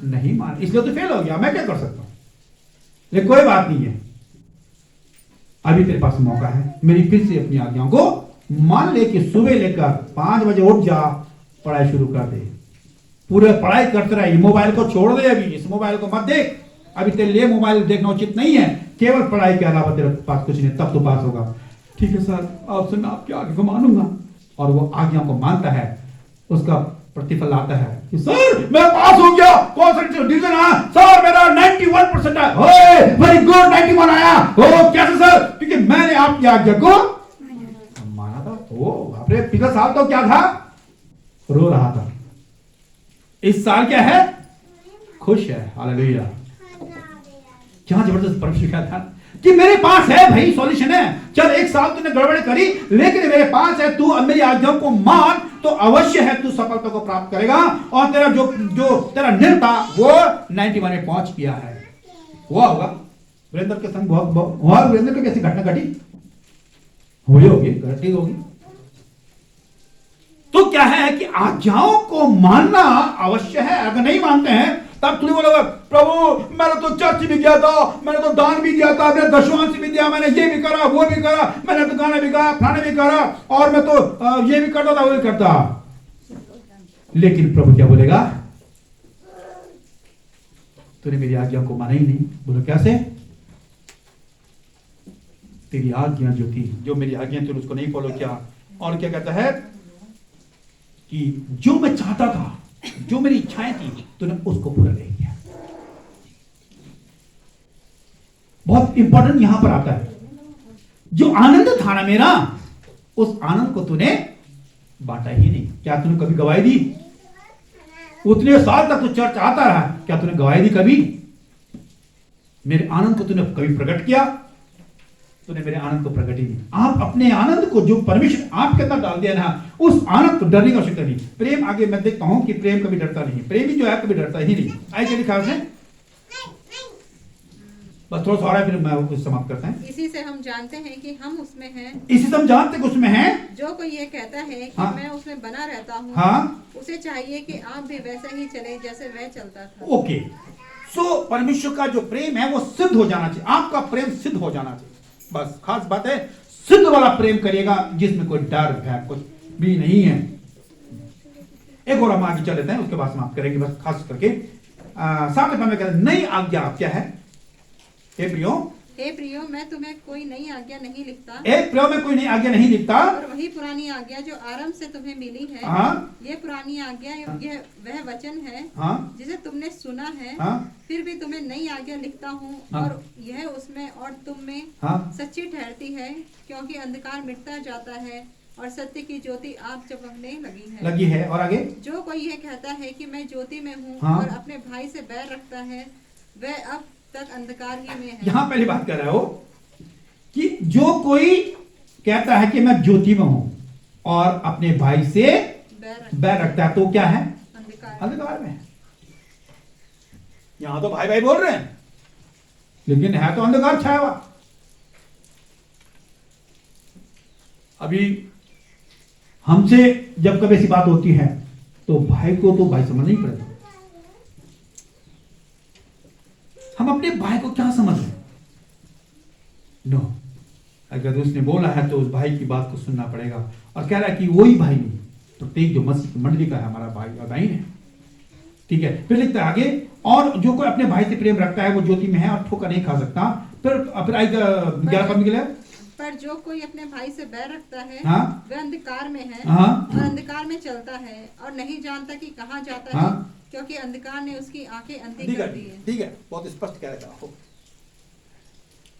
नहीं माना, इसलिए तो फेल हो गया। मैं क्या कर सकता हूं? लेकिन कोई बात नहीं है, अभी तेरे पास मौका है, मेरी फिर से अपनी आज्ञाओं को मान ले कि सुबह लेकर 5 बजे उठ जा, पढ़ाई शुरू कर दे, पूरे पढ़ाई करते रहे, मोबाइल को छोड़ दे, अभी इस मोबाइल को मत देख, अभी तेरे लिए मोबाइल देखना उचित नहीं है, केवल पढ़ाई के अलावा तेरे पास कुछ नहीं, तब तो पास होगा। ठीक है सर, आपसे मैं आपकी आज्ञा को मानूंगा, और वो आज्ञा को मानता है, उसका प्रतिफल आता है कि सर मैं पास हो गया, कौन सा डिवीजन आया सर, मेरा 91% आया, वेरी गुड, 91 आया, ओ कैसे सर? क्योंकि मैंने आपकी आज्ञा को माना था। ओ बाप रे, पिछले साल तो क्या था, रो रहा था, इस साल क्या है, खुश है। हालेलुया। क्या जबरदस्त परमेश्वर क्या था, कि मेरे पास है भाई, सॉल्यूशन है। चल 1 साल तूने गड़बड़ करी, लेकिन मेरे पास है, तू अब मेरी आज्ञाओं को मान तो अवश्य है तू सफलता को प्राप्त करेगा, और तेरा जो तेरा निर्णय था वो 91 में पहुंच गया है। हुआ होगा वीरेंद्र के संग, बहुत वीरेंद्र की कैसी घटना घटी हुई होगी, घटी होगी। तो क्या है कि आज्ञाओं को मानना अवश्य है। अगर नहीं मानते हैं तब तुम बोलोगे प्रभु मैंने तो चर्च भी गया था, मैंने तो दान भी दिया था, मैंने दशवांश भी दिया, मैंने ये भी करा वो भी करा, मैंने तो गाना भी गाया, फलाने भी करा, और मैं तो ये भी करता था वो भी करता, लेकिन प्रभु क्या बोलेगा, तूने मेरी आज्ञा को माना ही नहीं। बोलो कैसे? तेरी आज्ञा जो थी, जो मेरी आज्ञा थी उसको नहीं फॉलो किया। और क्या कहता है कि जो मैं चाहता था, जो मेरी इच्छाएं थी, तूने उसको पूरा नहीं किया। बहुत इंपॉर्टेंट यहां पर आता है, जो आनंद था ना मेरा, उस आनंद को तूने बांटा ही नहीं। क्या तूने कभी गवाही दी? उतने साल तक तू चर्च आता रहा, क्या तूने गवाही दी कभी? मेरे आनंद को तूने कभी प्रकट किया? तूने मेरे आनंद को प्रकट ही नहीं। आप अपने आनंद को जो परमेश्वर आपके अंदर डाल दिया ना, उस आनंद को डरने की आवश्यकता नहीं। प्रेम, आगे मैं देखता हूं कि प्रेम कभी डरता नहीं, प्रेमी जो है कभी डरता ही नहीं। आए क्या लिखा है? बस थोड़ा सा और है, फिर मैं कुछ समाप्त करते हैं। इसी से हम जानते हैं कि हम उसमें हैं। इसी से हम जानते हैं कि उसमें हैं। जो कोई ये कहता है कि हाँ। मैं उसमें बना रहता हूँ, हाँ, उसे चाहिए कि आप भी वैसे ही चले जैसे वह चलता था। ओके। सो परमेश्वर का जो प्रेम है वो सिद्ध हो जाना चाहिए, आपका प्रेम सिद्ध हो जाना चाहिए। बस खास बात है, सिद्ध वाला प्रेम करिएगा जिसमें कोई डर भय कुछ भी नहीं है। एक और हम आगे चल लेते हैं, उसके बाद समाप्त करेंगे। बस खास करके सामने में कहते हैं नई आज्ञा क्या है? हे प्रियो, मैं तुम्हें कोई नई आज्ञा नहीं लिखता। एक प्रियो में कोई नई आज्ञा नहीं लिखता, और वही पुरानी आज्ञा जो आरंभ से तुम्हें मिली है। हाँ? ये पुरानी आज्ञा, यह वह वचन है, हाँ? जिसे तुमने सुना है। हाँ? फिर भी तुम्हें नई आज्ञा लिखता हूँ, हाँ? और यह उसमें और तुम में हाँ? सच्ची ठहरती है, क्योंकि अंधकार मिटता जाता है और सत्य की ज्योति आप चमकने लगी है। और आगे, जो कोई ये कहता है कि मैं ज्योति में हूँ, हाँ? और अपने भाई से बैर रखता है, वह अब तक अंधकार ही में है। यहां पहली बात कर रहा हो कि जो कोई कहता है कि मैं ज्योति में हूं और अपने भाई से बैर रखता है, तो क्या है? अंधकार में है। यहां तो भाई भाई बोल रहे हैं, लेकिन है तो अंधकार छाया हुआ। अभी हमसे जब कभी ऐसी बात होती है तो भाई को तो भाई समझ नहीं पड़ता। हम अपने भाई को क्या समझ रहे? नो, अगर उसने बोला है तो उस भाई की बात को सुनना पड़ेगा। और कह रहा है कि वही भाई नहीं, प्रत्येक जो मसीह की मंडली का है हमारा भाई और बहन है। ठीक है, फिर लिखता है आगे, और जो कोई अपने भाई से प्रेम रखता है वो ज्योति में है और ठोकर नहीं खा सकता। फिर आएगा 11 पद निकले, पर जो कोई अपने भाई से बैर रखता है, हाँ? वह अंधकार में है, हाँ? और अंधकार में चलता है और नहीं जानता कि कहाँ जाता हाँ? है, क्योंकि अंधकार ने उसकी आंखें अंधी कर दी है। ठीक है, बहुत स्पष्ट कह रहा है।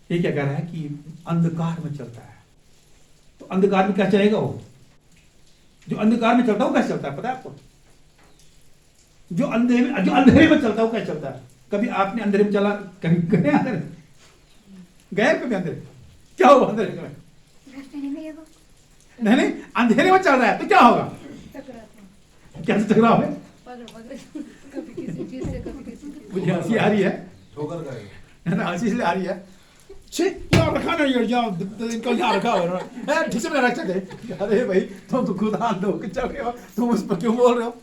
ये क्या कह रहा है कि अंधकार में चलता है। तो अंधकार में क्या चलेगा? वो जो अंधकार में चलता है वो कैसे चलता है पता है आपको? जो अंधेरे में चलता है वो कैसे चलता है? कभी आपने अंधेरे में चला, कभी गए अंधेरे, गए कभी अंधेरे? क्या होगा अंधेरे में? नहीं, अंधेरे में चल रहा है तो क्या होगा? कैसे टकराव है? मुझे हंसी आ रही है, हंसी इसलिए आ रही है। यहाँ रखा नहीं है, इनको यहाँ रखा हुआ है, ठीक से रख सकते। अरे भाई तुम तो खुद हाथ धो के चल रहे हो, तुम उस पर क्यों बोल रहे हो?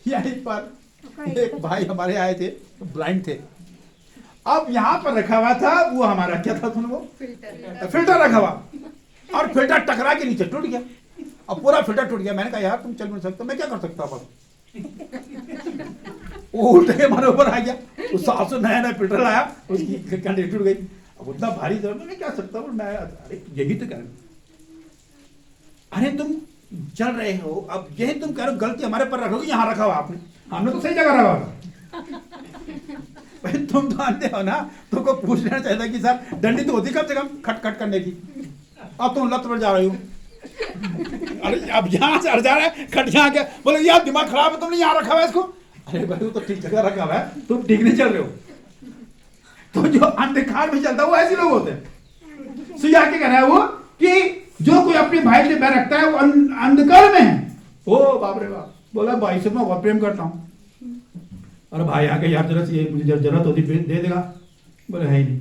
यहीं पर एक भाई हमारे आए थे, ब्लाइंड थे। अब यहाँ पर रखा हुआ था वो हमारा क्या था, सुनो, वो फिल्टर रखा हुआ, और फिल्टर टकरा के नीचे टूट गया। अब पूरा फिल्टर टूट गया। मैंने कहा यार तुम चल नहीं सकते, मैं क्या कर सकता हूँ? वो उल्टे हमारे ऊपर आ गया। उस साल से नया फिल्टर लाया, उसकी कंडीशन टूट गई। अब उतना भारी था, मैं क्या सकता हूँ? मैं अरे यही तो कह रहा हूँ, अरे तुम चल रहे हो, अब यही तुम कह रहे हो गलती हमारे पर रखोगे। यहाँ रखा हुआ आपने, हमने तो सही जगह रखा हुआ। भाई तुम तो आते हो ना, तुमको पूछ लेना चाहिए कि सर डंडी तो होती कम से कम खट खट करने की, अब तुम लत पर जा रही हो। अरे अब यहाँ से हट जा रहा है, खट यहाँ के, बोले यार दिमाग खराब है, तुमने यहाँ रखा हुआ है इसको। अरे भाई वो तो ठीक जगह रखा हुआ है, तुम ठीक नहीं चल रहे हो। तो जो अंधकार में चलता है वो ऐसे लोग होते हैं। सो यहाँ क्या कह रहा है वो कि जो कोई अपने भाई से बैर रखता है वो अंधकार में है। ओ बाप रे बाप, बोला भाई से मैं बहुत प्रेम करता हूँ, अरे भाई आके यार जरा सी मुझे जरूरत होती दे देगा, बोले है ही नहीं।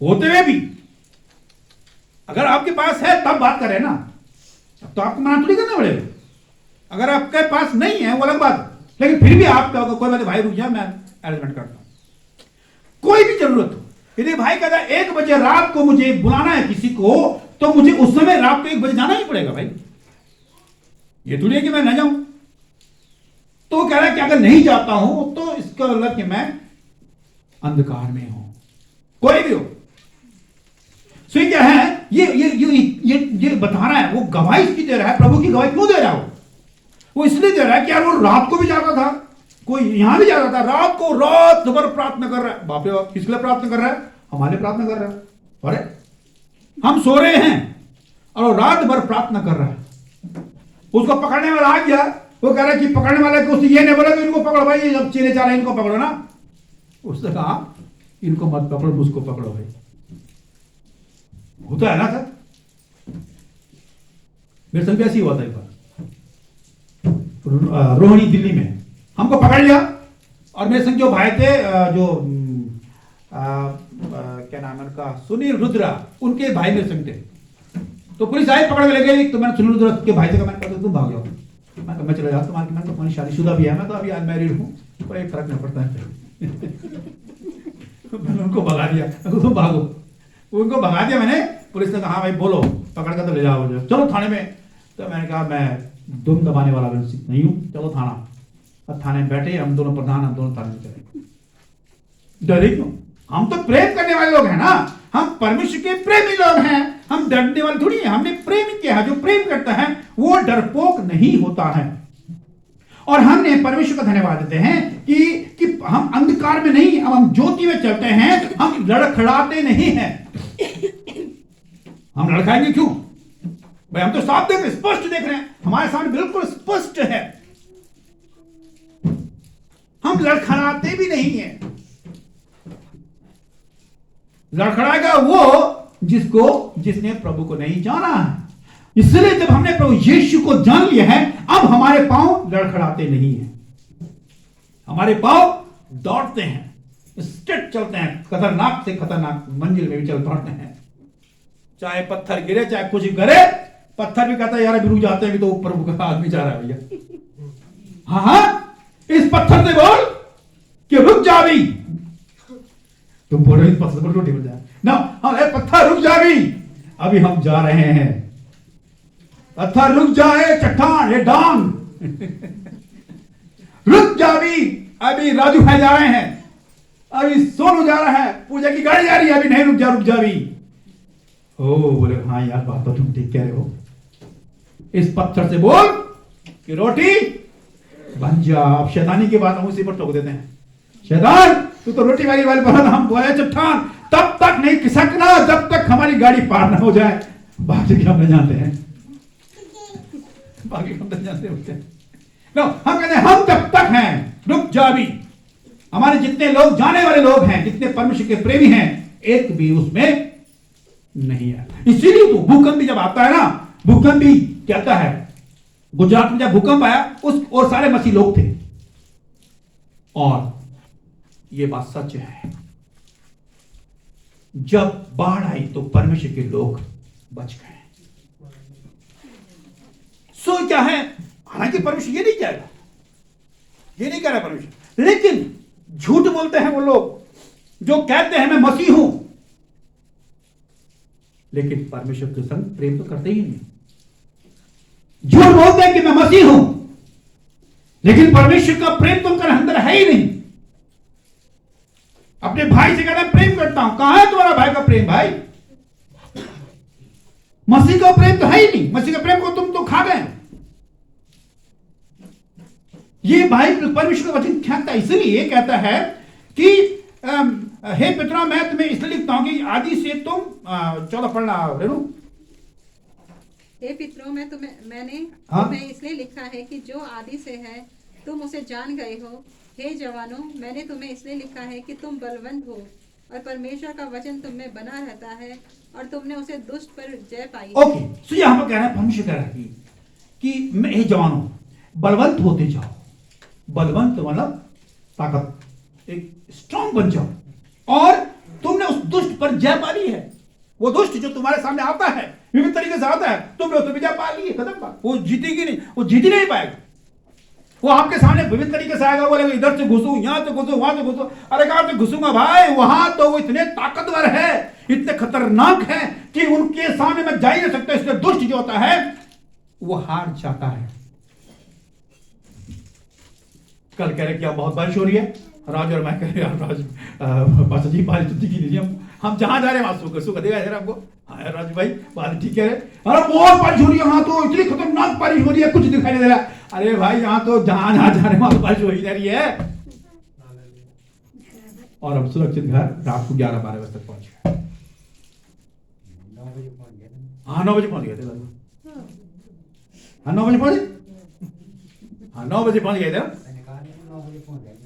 होते हुए भी अगर आपके पास है तब बात करें ना, तो आपको मना थोड़ी करना पड़ेगा। अगर आपके पास नहीं है वो अलग बात, लेकिन फिर भी आप कोई बात भाई रुक जाए मैं अरेंजमेंट करता हूं, कोई भी जरूरत हो। यदि भाई कहता है 1 बजे रात को मुझे बुलाना है किसी को, तो मुझे उस समय रात को 1 बजे जाना ही पड़ेगा भाई, ये थोड़ी है कि मैं न जाऊं। तो वो कह रहा है कि अगर नहीं जाता हूं तो इसका मतलब कि मैं अंधकार में हूं, कोई भी हो। सो क्या है ये बता रहा है, वो गवाही इसकी दे रहा है। प्रभु की गवाही क्यों दे रहा है वो इसलिए दे रहा है कि यार वो रात को भी जाता था, कोई यहां भी जाता था, रात भर प्रार्थना कर रहा है। बाप रे बाप, किसके लिए प्रार्थना कर रहा है? हमारे प्रार्थना कर रहा है। अरे हम सो रहे हैं और रात भर प्रार्थना कर रहा है। उसको पकड़ने वाला आ गया, वो कह रहा है कि पकड़ने वाला को ये नहीं बोला कि इनको पकड़ो भाई, ये जब चेले चाले इनको पकड़ो ना। उसने कहा इनको मत पकड़ो, मुझको पकड़ो भाई। होता है ना सर, मेरे संग ऐसी हुआ था एक बार, रोहिणी दिल्ली में हमको पकड़ लिया, और मेरे संग जो भाई थे जो क्या नाम है उनका, सुनील रुद्रा, उनके भाई मेरे संग थे। तो पुलिस आई पकड़ के ले गई। तो मैंने सुनील रुद्रा के भाई से कहा, मैंने कहा तुम भाग जाओ, मैं चला जाता, तुम्हारी शादीशुदा भी है, मैं तो अभी अनमैरिड हूँ, कोई फर्क नहीं पड़ता है। मैंने उनको भगा दिया, तुम भागो। उनको भगा दिया मैंने। पुलिस ने कहा हाँ भाई बोलो, पकड़ कर तो ले जाओ, चलो थाने में। तो मैंने कहा मैं दुम दबाने वाला नहीं हूँ, चलो थाना। अब थाने में बैठे हम दोनों प्रधान, हम दोनों थाने में चले। डरे क्यों? हम तो प्रेम करने वाले लोग हैं ना, हम परमेश्वर के प्रेमी लोग हैं, हम डरने वाले थोड़ी हैं। हमने प्रेम किया है, जो प्रेम करता है वो डरपोक नहीं होता है। और हमने परमेश्वर का धन्यवाद देते हैं कि हम अंधकार में नहीं, अब हम ज्योति में चलते हैं, हम लड़खड़ाते नहीं हैं। हम लड़खाएंगे क्यों भाई? हम तो साफ देख रहे, स्पष्ट देख रहे हैं, हमारे सामने बिल्कुल स्पष्ट है। हम लड़खड़ाते भी नहीं है। लड़खड़ाएगा वो जिसने प्रभु को नहीं जाना है। इसलिए जब हमने प्रभु यीशु को जान लिया है, अब हमारे पांव लड़खड़ाते नहीं है, हमारे पांव दौड़ते हैं, स्ट्रेट चलते हैं, खतरनाक से खतरनाक मंजिल में भी चल पड़ते हैं। चाहे पत्थर गिरे, चाहे कुछ गिरे, पत्थर भी कहता है यार अभी रुक जाते हैं, अभी तो ऊपर का आदमी जा रहा है भैया। हाँ, इस पत्थर से बोल कि रुक जा भी। तुम बोल रहे पत्थर पर रोटी बन जाए ना, हाँ पत्थर रुक जा भी, अभी हम जा रहे हैं। पत्थर रुक जाए, चट्टान ये डांग रुक जा भी, अभी राजू भाई जा रहे हैं, अभी सोनू जा रहा है, पूजा की गाड़ी जा रही है, अभी नहीं रुक जा भी। ओ बोले हाँ यार बात तो तुम ठीक कह रहे हो। इस पत्थर से बोल कि रोटी बन जा। अब शैतानी की बात हम उसी पर टोक देते हैं, शैतान तू तो रोटी वाली बना, हम बोले चट्टान तब तक नहीं खिसकना जब तक हमारी गाड़ी पार ना हो जाए। बाकी हम नहीं जानते हैं, बाकी हम नहीं जानते होते हैं। नो, हम कहते हैं हम तब तक हैं, रुक जा भी। हमारे जितने लोग जाने वाले लोग हैं, जितने परमेश्वर के प्रेमी हैं, एक भी उसमें नहीं है। इसीलिए तो भूकंप भी जब आता है ना, भूकंप भी कहता है, गुजरात में जब भूकंप आया उस और सारे मसीह लोग थे, और ये बात सच है, जब बाढ़ आई तो परमेश्वर के लोग बच गए। सो क्या है, हालांकि परमेश्वर ये नहीं कह रहा, ये नहीं कह रहा परमेश्वर, लेकिन झूठ बोलते हैं वो लोग जो कहते हैं मैं मसीह हूं, लेकिन परमेश्वर के संग प्रेम तो करते ही नहीं। झूठ बोलते हैं कि मैं मसीह हूं, लेकिन परमेश्वर का प्रेम तो उनके अंदर है ही नहीं। अपने भाई से कहना प्रेम करता हूं, कहां है तुम्हारा भाई का प्रेम? भाई मसीह का प्रेम तो है ही नहीं, मसीह का प्रेम को तुम तो खा गए। ये भाई परमेश्वर का वचन कहता है, इसलिए कहता है कि हे पितरा मैं तुम्हें इसलिए लिखता हूं कि आदि से तुम 14 पढ़ना रेनू। हे पितरों मैंने हाँ? तुम्हें इसलिए लिखा है कि जो आदि से है तुम उसे जान गए हो। हे जवानों मैंने तुम्हें इसलिए लिखा है कि तुम बलवंत हो, और परमेश्वर का वचन तुम में बना रहता है और तुमने उसे दुष्ट पर जय पाई। ओके, सो यहां पर कह रहा है, परमेश्वर कह रहा है कि मैं हे जवानों बलवंत होते जाओ। बलवंत मतलब ताकत, एक स्ट्रांग बन जाओ। और तुमने उस दुष्ट पर जय पा ली है। वो दुष्ट जो तुम्हारे सामने आता है, विभिन्न तरीके से आता है, तुमने उस पर विजय पा ली है। खत्म बात। वो जीतेगी नहीं, वो जीत ही नहीं पाएगा। वो आपके सामने विभिन्न तरीके से आएगा, बोलेगा इधर से घुसू, यहां से घुसू, वहां से घुसू। अरे कहां से घुसूंगा भाई? वहां तो वो इतने ताकतवर है, इतने खतरनाक है कि उनके सामने मैं जा ही नहीं सकता। इसलिए दुष्ट जो होता है वो हार जाता है। कल कह रहे क्या बहुत बारिश हो रही है, राज और मैं कह रहे राज पासा जी बारिश तो दिखी नहीं, हम जहां जा रहे हैं वहां सुख देगा जरा हमको। हाँ राजू भाई बात ठीक है। अरे बहुत बारिश हो रही है, यहाँ तो इतनी खतरनाक बारिश हो रही है, कुछ दिखाई नहीं दे रहा। अरे भाई यहाँ तो जहां जहां जा रहे हैं वहां तो बारिश हो ही जा रही है। और हम सुरक्षित घर रात को 11-12 बजे तक पहुंच गए। हाँ 9 बजे पहुंच गए थे लगभग। हाँ 9 बजे पहुंचे। हाँ 9 बजे पहुंच गए थे।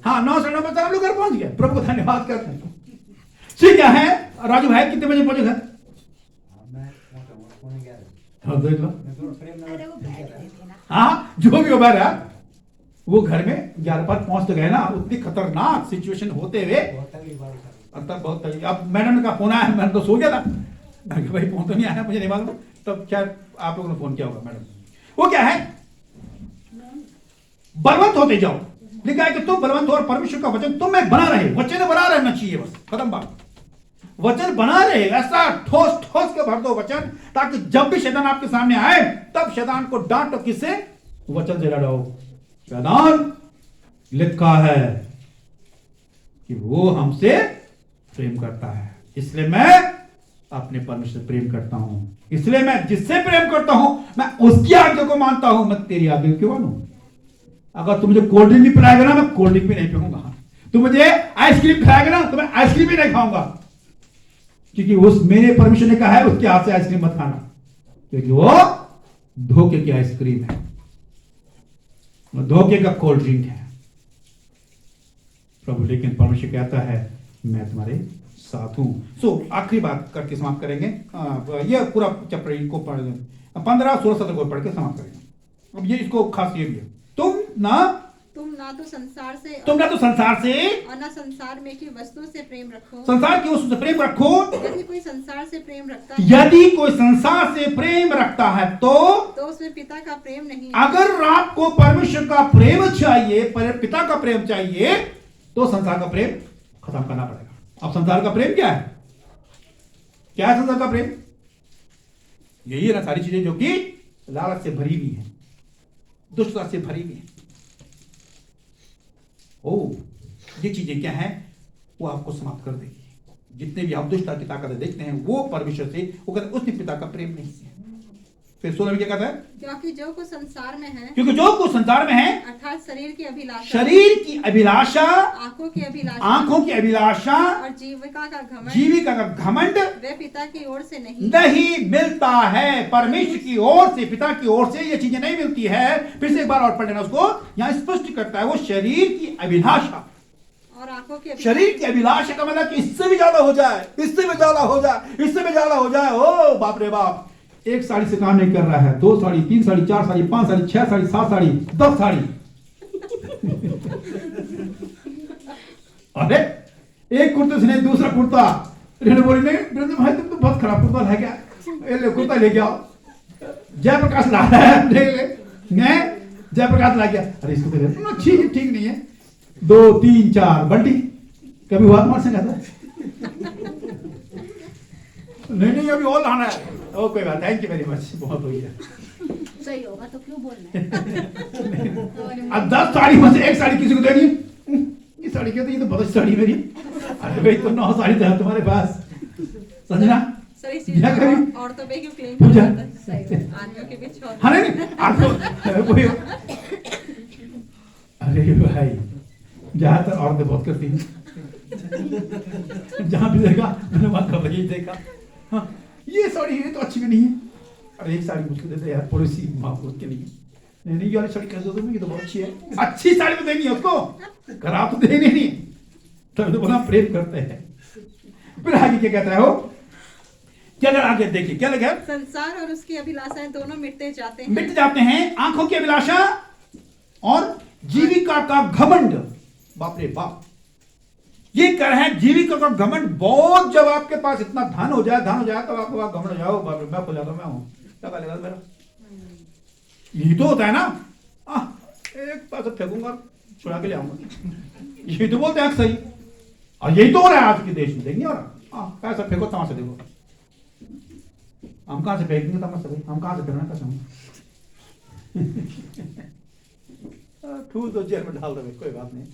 हाँ 9 साढ़े 9 बजे हम लोग घर पहुंच गए। प्रभु को धन्यवाद करते हैं। ठीक है राजू भाई कितने बजे पहुंचे घर? हाँ देख लो। हाँ जो भी हो रहा है वो घर में 11 पर पहुंच तो गए ना। उतनी खतरनाक सिचुएशन होते हुए तब बहुत तकलीफ। अब मैडम का फोन आया, मैं तो सो गया था भाई, फोन तो नहीं आया, मुझे नहीं मालूम। तब क्या आप लोगों ने फोन किया होगा मैडम। वो क्या है, बलवंत होते जाओ। लिखा है कि तुम बलवंत हो और परमेश्वर का वचन तुम में बना रहे। वचन बना रहना चाहिए, बस खत्म बात। वचन बना रहे, ऐसा ठोस ठोस के भर दो वचन, ताकि जब भी शैतान आपके सामने आए तब शैतान को डांटो। किससे? वचन से डांटो। शैतान लिखा है कि वो हमसे प्रेम करता है, इसलिए मैं अपने परमेश्वर से प्रेम करता हूं। इसलिए मैं जिससे प्रेम करता हूं मैं उसकी आज्ञा को मानता हूं। मैं तेरी आज्ञा क्यों मानूं? अगर तुम मुझे कोल्ड ड्रिंक भी पिलाएगा ना, मैं कोल्ड ड्रिंक भी नहीं पीऊंगा। तुम मुझे आइसक्रीम खिलाएगा ना, तो मैं आइसक्रीम भी नहीं खाऊंगा, क्योंकि उस मेरे परमेश्वर ने कहा है उसके हाथ से आइसक्रीम मत खाना, क्योंकि वो धोखे की आइसक्रीम है, वो धोखे का कोल्ड ड्रिंक है प्रभु। लेकिन परमेश्वर कहता है मैं तुम्हारे साथ हूं। सो आखिरी बात करके समाप्त करेंगे। यह पूरा चैप्टर को 15, 16, 17 को पढ़ के समाप्त करेंगे। अब ये इसको खास ये भी है, तुम ना तो संसार से और ना संसार में की वस्तु से प्रेम रखो। संसार की वस्तु से प्रेम रखो। यदि कोई संसार से प्रेम रखता है तो उसमें पिता का प्रेम नहीं। अगर आपको परमेश्वर का प्रेम चाहिए, पिता का प्रेम चाहिए, तो संसार का प्रेम खत्म करना पड़ेगा। अब संसार का प्रेम क्या है? क्या है संसार का प्रेम? यही है ना सारी चीजें जो कि लालच से भरी हुई है, दुष्टता से भरी हुई है। ये चीजें क्या है वो आपको समाप्त कर देगी। जितने भी आप दुष्टता की ताकतें देखते हैं वो परमेश्वर से, वो कहते उसने पिता का प्रेम नहीं है। फिर 16 में क्या कहता है? क्योंकि जो कुछ संसार में है, अर्थात शरीर की अभिलाषा, आंखों की अभिलाषा और जीविका का घमंड वे पिता की ओर से नहीं मिलता है। परमेश्वर की ओर से, पिता की ओर से ये चीजें नहीं मिलती है। फिर से एक बार और पढ़ लेना उसको, यहाँ स्पष्ट करता है वो शरीर की अभिलाषा और आंखों की शरीर की अभिलाषा का मतलब कि इससे भी ज्यादा हो जाए, इससे भी ज्यादा हो जाए, इससे भी ज्यादा हो जाए। ओ बाप रे बाप, एक साड़ी से काम नहीं कर रहा है, 2 साड़ी, 3 साड़ी, 4 साड़ी, 5 साड़ी, 6 साड़ी, 7 साड़ी, 10 साड़ी। अरे एक कुर्ते से नहीं दूसरा कुर्ता। बोली नहीं भाई तुम तो बहुत खराब कुर्ता है क्या, ले कुर्ता लेके आओ। जयप्रकाश ला रहा है, जयप्रकाश ला गया। अरे इसको तो ठीक नहीं है। 2, 3, 4 बंटी कभी हुआ तुम्हारे से कहता नहीं अभी और लाना है। ओ कोई बात, थैंक यू वेरी मच, बहुत हो गया। सही होगा तो क्यों बोलना है? अब 10 साड़ी में से एक साड़ी किसी को देनी, ये साड़ी कहते ये तो बहुत अच्छी साड़ी मेरी। अरे भाई तो 9 साड़ी तो है तुम्हारे पास, समझना। क्या करें? औरतों पे क्यों क्लेम पूजा आदमियों के बीच हाँ नहीं आपको। अरे भाई ज्यादातर औरतें बहुत करती हैं, जहां भी देखा मैंने वहां खबर यही देखा। हाँ ये साड़ी ये तो अच्छी भी नहीं है। अरे एक साड़ी मुझको देते यार, पड़ोसी माँ को के नहीं ये वाली साड़ी कैसे दोगे? ये तो बहुत अच्छी है। अच्छी साड़ी तो देनी है उसको, खराब तो देनी नहीं। तब तो बोला प्रेम करते हैं। फिर आगे क्या कहता है वो, क्या आगे देखिए क्या लगा, संसार और उसकी अभिलाषाएं दोनों मिटते जाते हैं। मिट जाते हैं, आंखों की अभिलाषा और जीविका का घमंड। बाप रे बाप, ये कह रहे हैं जीविका का घमंड। बहुत जब आपके पास इतना धन हो जाए तब आपके पास घमंड हो जाओ, बाप रे बाप हो जाता मैं हूं, क्या करेगा मेरा, यही तो होता है ना। एक पैसा फेंकूंगा छुड़ा के ले आऊंगा, यही तो बोलते हैं सही। और यही तो हो रहा है आज के देश में, देखिए। और पैसा फेंको तमाशा देखो, हम कहां से फेंकेंगे तमाशा भाई, हम कहां से फेंकना कसम। ठूल तो जेल में डाल दो, कोई बात नहीं।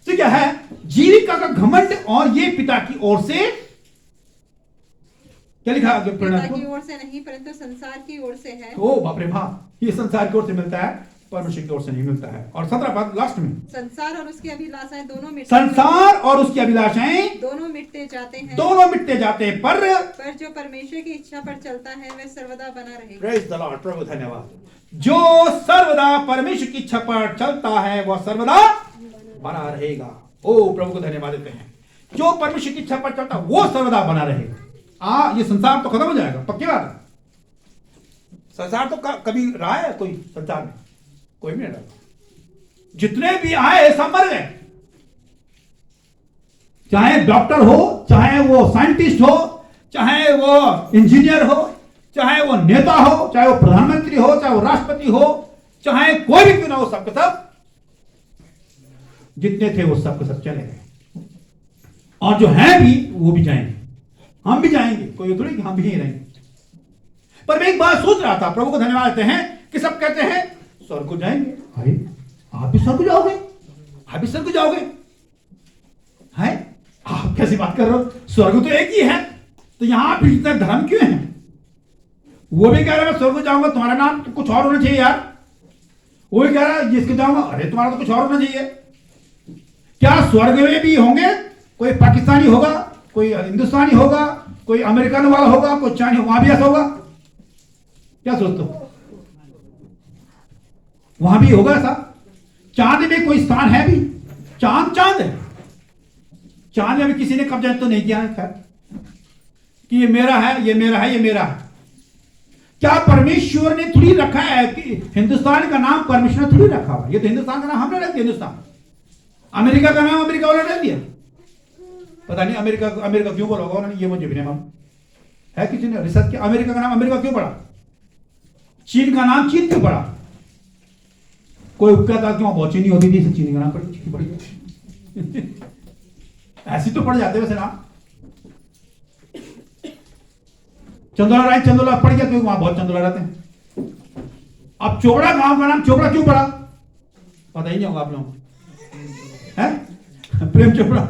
तो क्या है, जीविका का घमंड, और ये पिता की ओर से, क्या लिखा आगे, पिता की ओर से नहीं परंतु संसार की ओर से है। ओ बाप रे बाप, ये संसार की ओर से मिलता है, परमेश्वर की ओर से नहीं मिलता है। और 17 पद लास्ट में, संसार और उसकी अभिलाषाएं दोनों मिटते जाते हैं, दोनों मिटते जाते हैं, पर जो परमेश्वर की इच्छा पर चलता है वह सर्वदा बना रहेगा। प्रेज द लॉर्ड, प्रभु धन्यवाद। जो सर्वदा परमेश्वर की इच्छा पर चलता है वह सर्वदा बना रहेगा। ओ प्रभु को धन्यवाद देते हैं। जो परमेश्वर की इच्छा पर चलता है वो सर्वदा बना रहेगा। ये संसार तो खत्म हो जाएगा, पक्की बात है। संसार तो कभी रहा है कोई संसार में, कोई भी नहीं रहा। जितने भी आए सब मर गए, चाहे डॉक्टर हो, चाहे वो साइंटिस्ट हो, चाहे वो इंजीनियर हो, चाहे वो नेता हो, चाहे वो प्रधानमंत्री हो, चाहे वो राष्ट्रपति हो, चाहे कोई भी क्यों ना हो, सबके सब जितने थे वो सबके सब चले गए। और जो हैं भी वो भी जाएंगे, हम भी जाएंगे, कोई थोड़ी कि हम भी यहीं रहेंगे। पर मैं एक बात सोच रहा था, प्रभु को धन्यवाद देते हैं कि सब कहते हैं स्वर्ग को जाएंगे। अरे आप भी स्वर्ग को जाओगे, आप भी स्वर्ग को जाओगे, है आप कैसी बात कर रहे हो, स्वर्ग तो एक ही है, तो यहां भी इतना धर्म क्यों है। वो भी कह रहा है स्वर्ग को जाऊंगा, तुम्हारा नाम तो कुछ और होना चाहिए यार। वो भी कह रहा है जिसको जाऊंगा, अरे तुम्हारा तो कुछ और होना चाहिए। क्या स्वर्ग में भी होंगे, कोई पाकिस्तानी होगा, कोई हिंदुस्तानी होगा, कोई अमेरिकन वाला होगा, कोई चाइनीज, वहां भी ऐसा होगा, क्या सोचते हो, वहां भी होगा ऐसा। चांद में कोई स्थान है भी, चांद है, चांद में भी किसी ने कब्जा तो नहीं किया है खैर, कि ये मेरा है, ये मेरा है, ये मेरा है। क्या परमेश्वर ने थोड़ी रखा है कि हिंदुस्तान का नाम परमेश्वर ने थोड़ी रखा हुआ, ये तो हिंदुस्तान का नाम हमने रख दिया। हिंदुस्तान, अमेरिका का नाम अमेरिका वाला रख दिया, पता नहीं अमेरिका क्यों बोला होगा उन्होंने, ये मुझे भी नहीं मालूम है। किसी ने रिसर्च किया अमेरिका का नाम अमेरिका क्यों पड़ा, चीन का नाम चीन क्यों पड़ा। कोई कहता कि वहां बहुत चीनी होती थी, चीनी का नाम पड़ी ऐसी तो पड़ जाते वैसे नाम। चंदोला राय चंदोला पड़ गया क्योंकि वहां बहुत चंदोला रहते हैं। अब चोपड़ा गांव का नाम चोपड़ा क्यों पड़ा, पता ही नहीं होगा आप लोगों को, है प्रेम चोपड़ा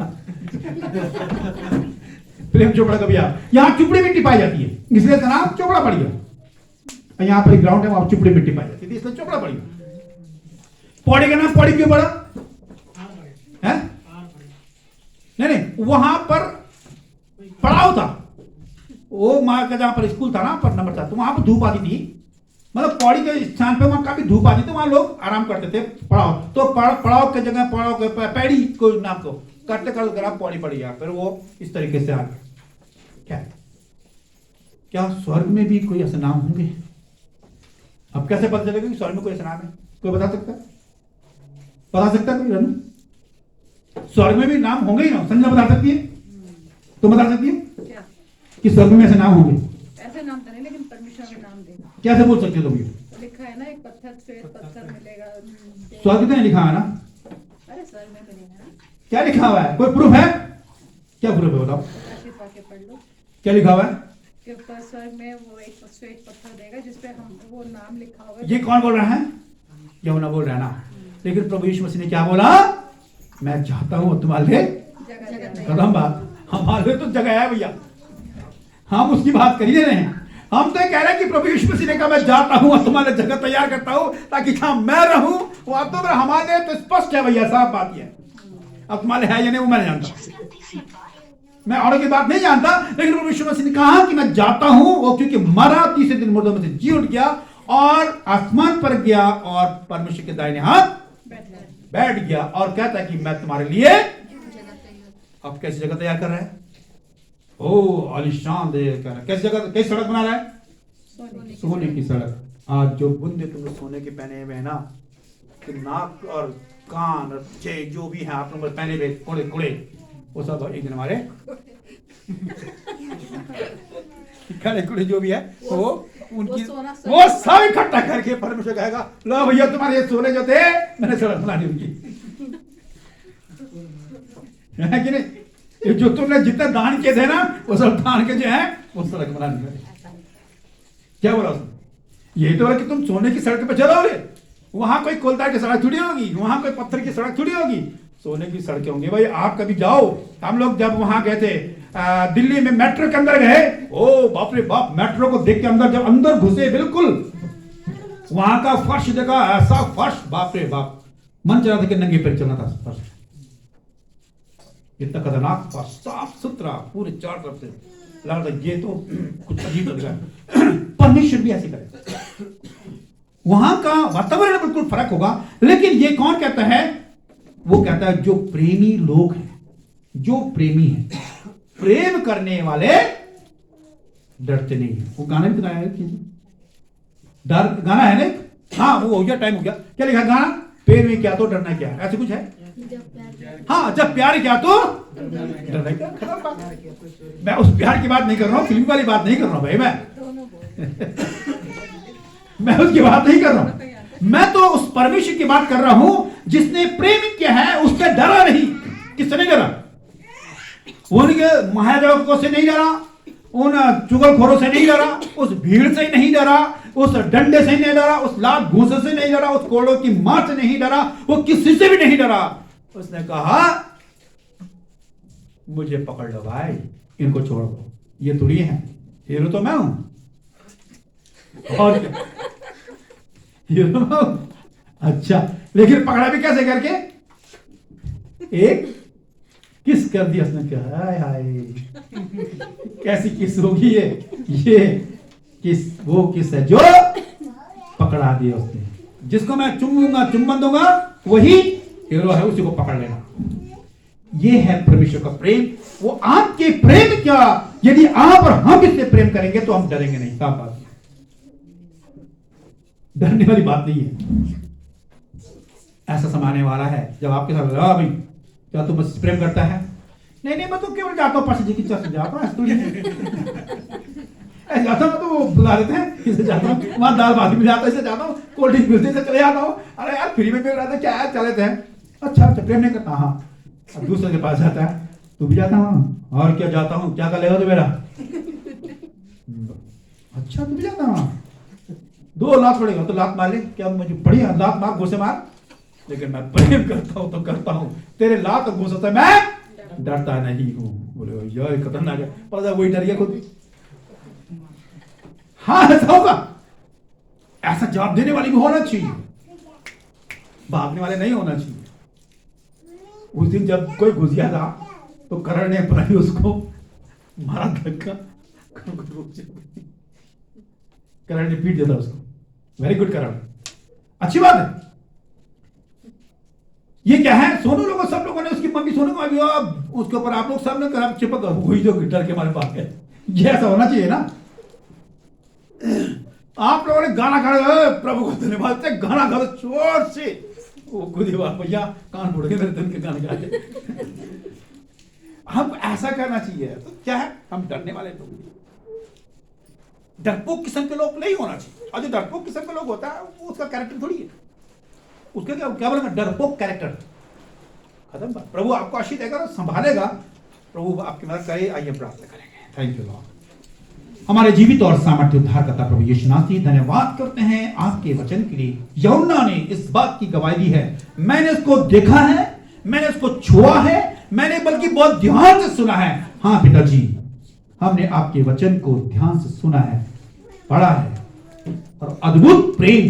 प्रेम चोपड़ा कभी आप, यहां चुपड़ी मिट्टी पाई जाती है इसलिए इसका नाम चोपड़ा पड़ गया। यहां पर एक ग्राउंड है वहां चुपड़ी मिट्टी पाई जाती है इसलिए चोपड़ा पड़ गया। पौड़ी का नाम पौड़ी क्यों पड़ा है, नहीं वहां पर पड़ाव था, वो माँ का जहां पर स्कूल था ना पर नंबर था, तो वहां पर धूप आती थी, मतलब पौड़ी के स्थान पे वहां काफी धूप आती थी, वहां लोग आराम करते थे। पड़ाव तो पड़ाव के जगह पड़ाव के पैड़ी को नाम को करते करते करा पौड़ी पड़ गया, फिर वो इस तरीके से आ गया। क्या स्वर्ग में भी कोई ऐसे नाम होंगे, अब कैसे पता चलेगा कि स्वर्ग में कोई ऐसा नाम है, कोई बता सकता है, बता सकता है कोई रनु? स्वर्ग में भी नाम होंगे ही ना, संजना बता सकती है, तुम बता सकती है क्या कि स्वर्ग में ऐसे नाम होंगे, ऐसे नाम तो नहीं लेकिन परमेश्वर का नाम देगा। कैसे बोल सकते हो तुम, ये लिखा है ना एक पत्थर से पत्थर मिलेगा, स्वर्ग में लिखा है ना, अरे स्वर्ग में मिलेगा ना, क्या लिखा हुआ है, कोई प्रूफ है, क्या प्रूफ है बताओ, प्रकाशित वाक्य पढ़ लो, क्या लिखा हुआ है कि स्वर्ग में वो एक श्वेत पत्थर देगा जिसपे हम वो नाम लिखा होगा। ये कौन बोल रहा है, यहोना बोल रहा है ना, लेकिन प्रभु यीशु मसीह ने क्या बोला, मैं चाहता हूं तुम्हारे कदम बात, हमारे तो जगह है भैया, हम उसकी बात कर ही रहे हैं। हम तो कह रहे हैं कि प्रभु यीशु मसीह ने कहा मैं जाता हूं और तुम्हारे जगह तैयार करता हूं ताकि जहां मैं रहूं वहां तो हमारे तो स्पष्ट है भैया, साफ बात है। अब तुम्हारे है या नहीं वो मैं नहीं जानता, मैं औरों की बात नहीं जानता, लेकिन प्रभु यीशु मसीह ने कहा कि मैं जाता हूं, वो क्योंकि मरा, तीसरे दिन मुर्दों में से जी उठ गया और आसमान पर गया और परमेश्वर के दाहिने हाथ बैठ गया और कहता है कि मैं तुम्हारे लिए अब कैसी जगह तैयार कर रहा है, ओ आलिशान दे कर कैसी जगह, कैसी सड़क बना रहा है? सोने की सड़क। आज जो बुंदे तुम लोग सोने के पहने हुए हैं ना, कि नाक और कान और जो भी है आप लोग पहने हुए कुड़े कुड़े, वो सब एक दिन हमारे खड़े कुड़े जो भी है वो उनकी वो सब इकट्ठा करके परमेश्वर कहेगा लो भैया तुम्हारे ये सोने जो थे मैंने सड़क बना दी उनकी। है कि नहीं? ये जो तुमने जितने दान किए थे ना वो सब दान के जो है वो सड़क बना दी। क्या बोला उसने? ये तो बोला कि तुम सोने की सड़क पे चलोगे, वहां कोई कोलतार की सड़क थोड़ी होगी, वहां कोई पत्थर की सड़क थोड़ी होगी, सोने की सड़कें होंगी। भाई आप कभी जाओ, हम लोग जब वहां गए थे दिल्ली में मेट्रो के अंदर गए, ओ बाप रे बाप, मेट्रो को देख के अंदर जब अंदर घुसे बिल्कुल वहां का फर्श देखा, ऐसा फर्श बाप रे बाप, मन चला था कि नंगे पैर चलना था फर्श, इतना खतरनाक फर्श, साफ सुथरा पूरे चारों तरफ से लग रहा था ये तो कुछ अजीब लग रहा है। परमेश्वर भी ऐसे करे, वहां का वातावरण बिल्कुल फर्क होगा। लेकिन ये कौन कहता है? वो कहता है जो प्रेमी लोग हैं, जो प्रेमी हैं, प्रेम करने वाले डरते नहीं है। वो गाना भी गाया है, डर गाना है ना? हाँ वो हो गया, टाइम हो गया। क्या लिखा गाना? प्रेम में क्या तो डरना क्या, ऐसे कुछ है? हाँ जब प्यार क्या तो डरना क्या। मैं उस प्यार की बात नहीं कर रहा हूँ, फिल्म वाली बात नहीं कर रहा हूँ भाई, मैं उसकी बात नहीं कर रहा हूं। मैं तो उस परमेश्वर की बात कर रहा हूं जिसने प्रेम किया है, उससे डरा नहीं। किससे नहीं डरा? उनके महाजागकों से नहीं डरा, उन चुगलखोरों से नहीं डरा, उस भीड़ से नहीं डरा, उस डंडे से नहीं डरा, उस लात घूसे से नहीं डरा, उस कोड़ों की मार से नहीं डरा, वो किसी से भी नहीं डरा। उसने कहा मुझे पकड़ लो भाई, इनको छोड़ दो, ये थोड़ी है, हीरो तो मैं हूं और हीरो। अच्छा लेकिन पकड़ा भी कैसे करके? एक किस कर दिया उसने, क्या हाय हाय कैसी किस होगी ये किस, वो किस है जो पकड़ा दिया उसने। जिसको मैं चुम्बूंगा, चुम्बन दूंगा, वही हीरो है, उसी को पकड़ लेना। ये है परमेश्वर का प्रेम। वो आपके प्रेम क्या, यदि आप और हम इससे प्रेम करेंगे तो हम डरेंगे नहीं। साफ बात, डरने वाली बात नहीं है। ऐसा समाने वाला है जब आपके साथ भाई क्या तू मुझसे प्रेम करता है? नहीं नहीं मैं तो केवल जाता हूँ पास जी की चर्च जाता हूँ जाता हूँ, तो वो बुला देते हैं, इसे जाता हूँ, वहां दाल भात मिल जाता है, इसे जाता हूँ, कोल्ड ड्रिंक मिलते से चले जाता हूँ। अरे यार फ्री में मिल रहा था, क्या है, चले थे। अच्छा अच्छा प्रेम नहीं करता? हाँ। अब दूसरे के पास जाता है, तू भी जाता हूँ, और क्या जाता हूँ, क्या कर लेगा तो मेरा? अच्छा तू भी जाता हूँ, 2 लाख पड़ेगा तो लात मार ले, क्या मुझे बढ़िया लात मार, घुसे मार, लेकिन मैं प्रेम करता हूं तो करता हूं, तेरे लात और घुसे से मैं डरता नहीं हूं। बोले यार खतरनाक है, पता वही डर गया खुद। हाँ ऐसा होगा, ऐसा जवाब देने वाली भी होना चाहिए, भागने वाले नहीं होना चाहिए। उस दिन जब कोई घुस गया था तो करण ने अपना उसको मारा धक्का, करण ने पीट दिया था उसको। वेरी गुड करण, अच्छी बात है। ये क्या है, सोनू लोगों, सब लोगों ने, उसकी मम्मी सोनू को भी उसके ऊपर आप लोग सब ने चिपक वही जो डर के हमारे पास है। ये ऐसा होना चाहिए ना। आप लोगों ने गाना गा, प्रभु को धन्यवाद से गाना गा जोर से, वो खुद ही भैया कान फोड़ के मेरे दिन के गाने गा के। हम ऐसा करना चाहिए। तो क्या है, हम डरने वाले लोग, डरपोक किस्म के लोग नहीं होना चाहिए। और जो डरपोक किस्म के लोग होता है वो उसका कैरेक्टर थोड़ी है, उसका क्या बोलेगा, डरपोक कैरेक्टर, खत्म बात। प्रभु आपको आशीष देगा, संभालेगा, प्रभु आपकी मदद करे। आइए प्रार्थना करेंगे। Thank you Lord. हमारे जीवित और सामर्थ्य उद्धारकर्ता प्रभु यीशु मसीह, धन्यवाद करते हैं आपके वचन के लिए। यूहन्ना ने इस बात की गवाही दी है, मैंने इसको देखा है, मैंने इसको छुआ है, मैंने बल्कि बहुत ध्यान से सुना है। हाँ पिताजी, हमने आपके वचन को ध्यान से सुना है, पढ़ा है, और अद्भुत प्रेम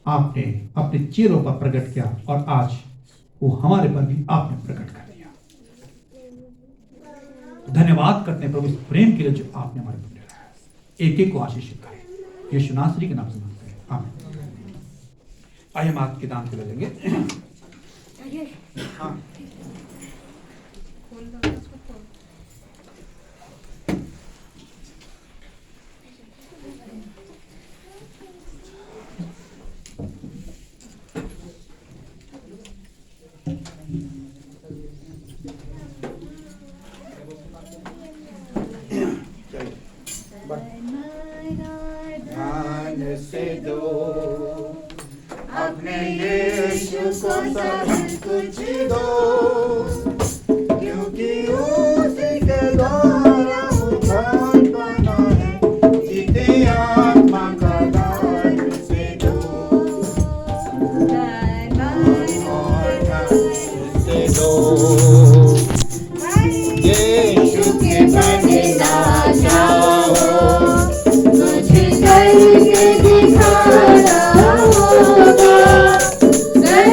आपने अपने चेहरों पर प्रकट किया, और आज वो हमारे पर भी आपने प्रकट कर दिया। धन्यवाद करते हैं प्रभु इस प्रेम के लिए जो आपने हमारे पर दिया है। एक एक को आशीषित करें, यीशु नासरी के नाम से मांगते हैं, आमीन। आइए हम आपके दान को ले लेंगे। हाँ अपने यीशु को सब कुछ दो, क्योंकि उसी के द्वारा उद्धार पाना है, जीते आत्मा का दान से दो, से दो। यीशु के बनना चाहो, तुझे करके दिखाना होगा।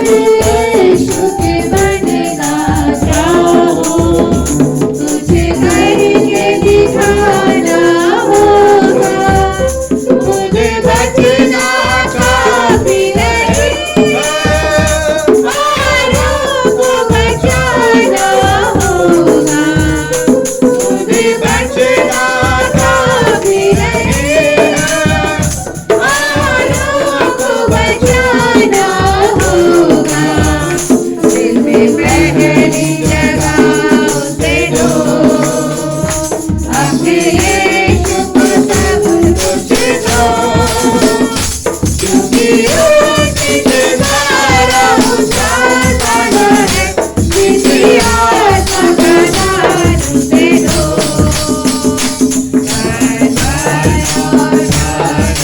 यीशु के बनना चाहो, तुझे करके दिखाना होगा। मुझे बचना काफी नहीं, औरों को बचाना होगा। मुझे बचना काफी नहीं, औरों को बचाना होगा। दिल में पहली जगह उसे दो, अपने यीशु को सब कुछ दो, क्योंकि उसी के द्वारा उद्धार पाना है, किसी आत्मा का दान उसे दो, दान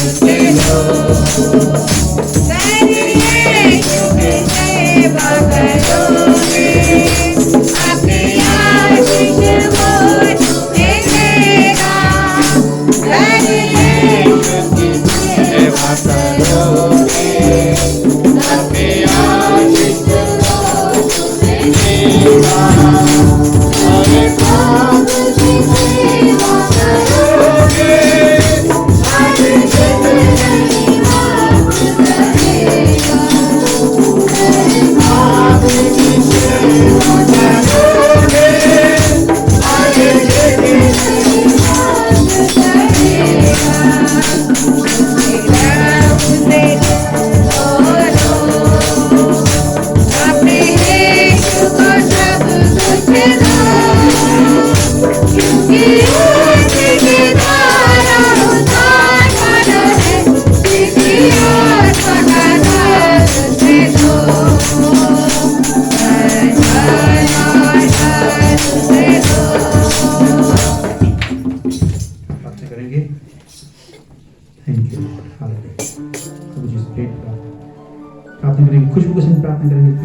उसे दो। यीशु की सेवा करोगे, अपनी आशीष वो तुम्हें देगा। यीशु की सेवा करोगे, अपनी आशीष वो तुम्हें देगा। अरे प्रभु की सेवा करोगे, हर जिंदगी माफ करेगा। अरे प्रभु की सेवा करोगे, हर जिंदगी माफ करेगा। उसे बोलो, अपने यीशु को सब कुछ दो, क्योंकि उसी के द्वारा उद्धार पाना है, किसी आत्मा का दान उसे दो, दान उसे दो। प्रार्थना करेंगे। थैंक यू प्रभु जी से प्रार्थना करेंगे, खुशबू के साथ प्रार्थना करेंगे।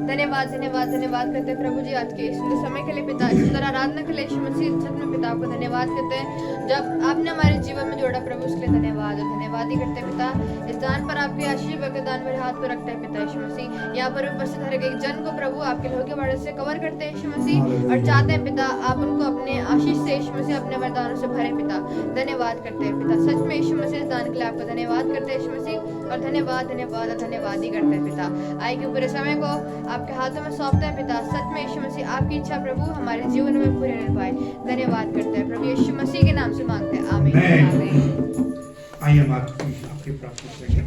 धन्यवाद धन्यवाद धन्यवाद करते हैं प्रभु जी आज के सुंदर समय के लिए पिता, सुंदर आराधना के लिए यीशु मसीह सच में पिता आपको धन्यवाद करते हैं जब आपने हमारे जीवन में जोड़ा प्रभु, उसके लिए धन्यवाद और धन्यवाद ही करते हैं पिता। इस दान पर आपकी आशीष बरकदान मेरे हाथ पर रखते हैं पिता यीशु मसीह। यहाँ पर उपस्थित हर एक जन को प्रभु आपके लोहे के बाड़े से कवर करते हैं यीशु मसीह, और चाहते हैं पिता आप उनको अपने आशीष से यीशु मसीह अपने वरदानों से भरे पिता। धन्यवाद करते हैं पिता, सच में यीशु मसीह इस दान के लिए आपको धन्यवाद करते हैं यीशु मसीह, और धन्यवाद धन्यवाद और धन्यवाद ही करते हैं पिता। आए के पूरे समय को आपके हाथों में सौंपते हैं पिता, सच में यीशु मसीह आपकी इच्छा प्रभु हमारे जीवन में पूरी रह पाए। धन्यवाद करते हैं प्रभु यीशु मसीह के नाम से मांगते हैं, आमीन आमीन। आइए हम आपकी प्रार्थना करेंगे।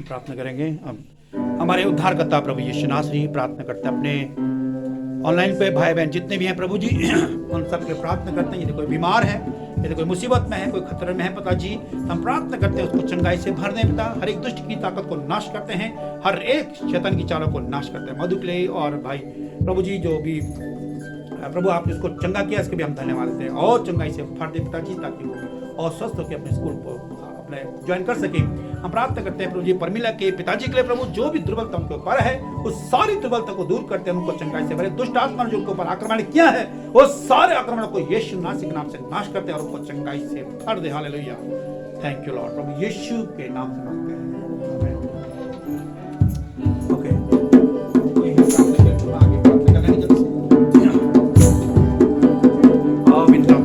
प्रार्थना करेंगे अब हमारे उद्धारकर्ता प्रभु यीशु नासरी, प्रार्थना करते हैं अपने ऑनलाइन पे भाई बहन जितने भी हैं प्रभु जी, उन सब के प्रार्थना करते हैं। यदि कोई बीमार है, यदि कोई मुसीबत में है, कोई खतरे में है पिता जी, हम प्रार्थना करते हैं उसको चंगाई से भर दें पिता। हर एक दुष्ट की ताकत को नाश करते हैं, हर एक शैतान की चालों को नाश करते हैं। मधु के लिए और भाई प्रभु जी जो भी प्रभु आपने उसको चंगा किया, इसके भी हम धन्यवाद देते हैं, और चंगाई से भर दे पिताजी, ताकि वो और स्वस्थ होकर अपने स्कूल को अपने ज्वाइन कर सके। हम प्रार्थना करते हैं प्रभु जी परमिला के पिताजी के लिए प्रभु, जो भी दुर्बलता उनके ऊपर है उस सारी दुर्बलता को दूर करते हैं, उनको चंगाई से भरे। दुष्ट आत्मा ने जो उनके ऊपर आक्रमण किया है, वो सारे आक्रमण को यीशु नासरी के नाम से नाश करते हैं और उनको चंगाई से भर दे। Hallelujah, thank you Lord. प्रभु यीशु के नाम से मांगते हैं, ओके। आगे प्रार्थना करने की जल्दी से आओ मित्र।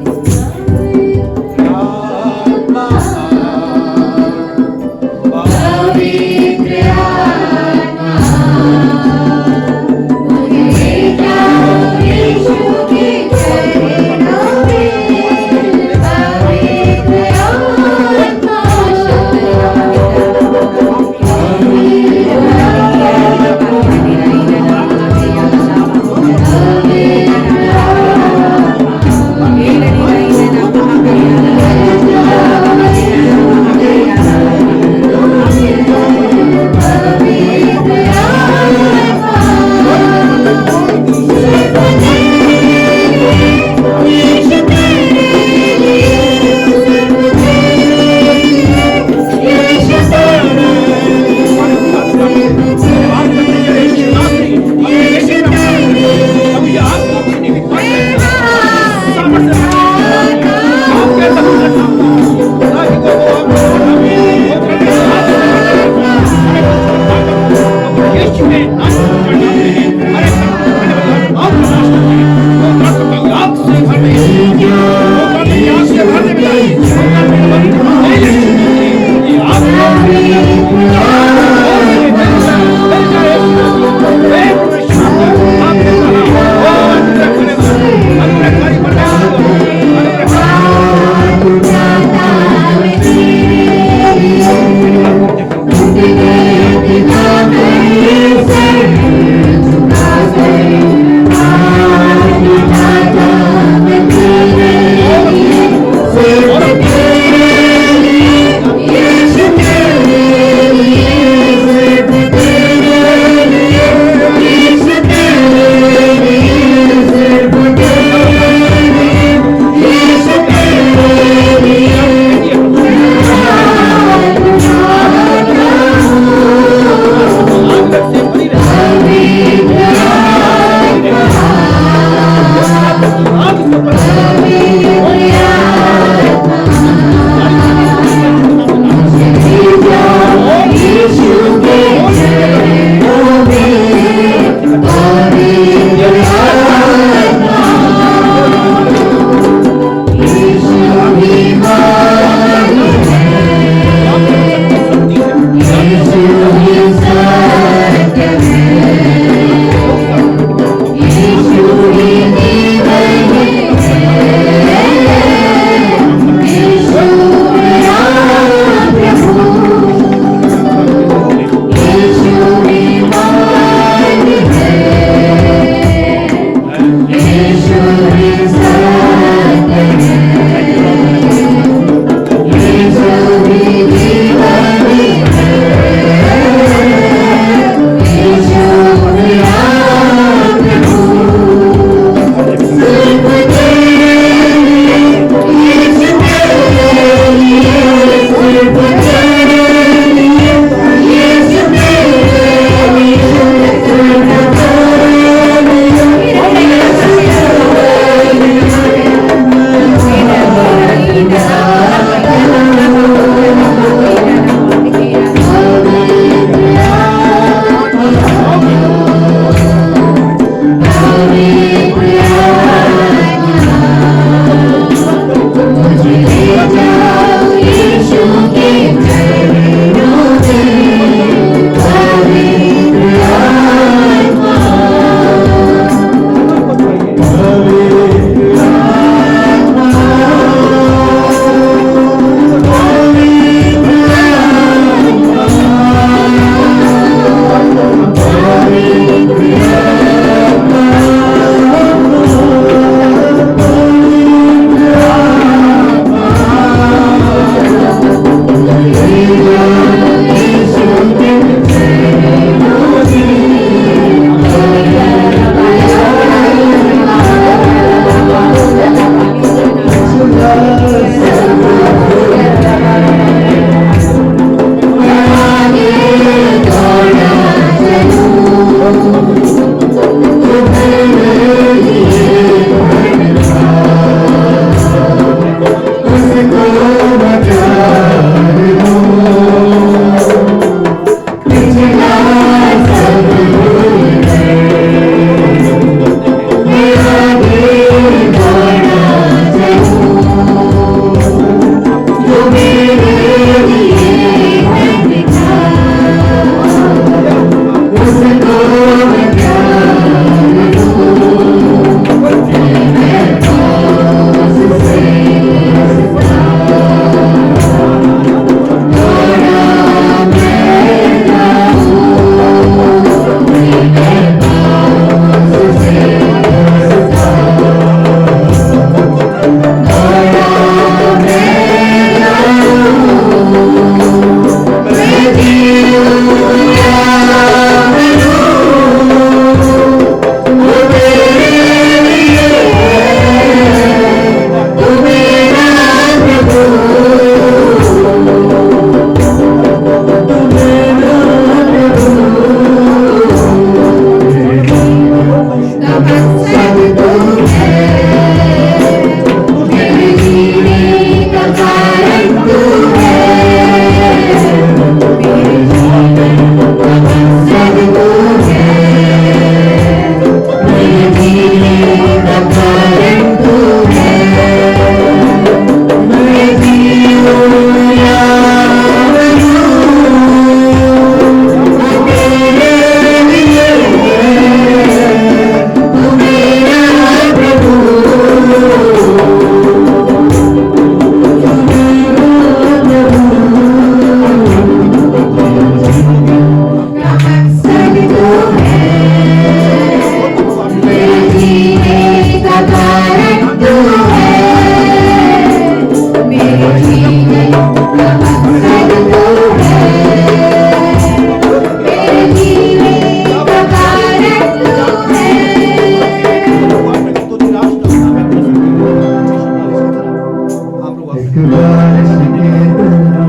बारिश के तरह,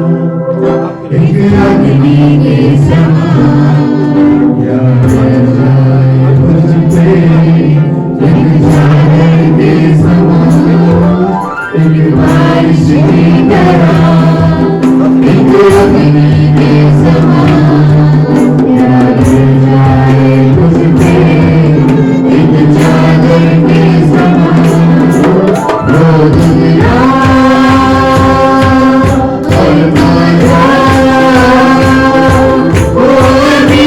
एक अग्नि के समान प्यार जाए मुझ पे, एक चादर के समान, एक बारिश की तरह, एक अग्नि के समान प्यार जाए मुझ पे, एक चादर के समान। रो दुनिया और तारा, वो अभी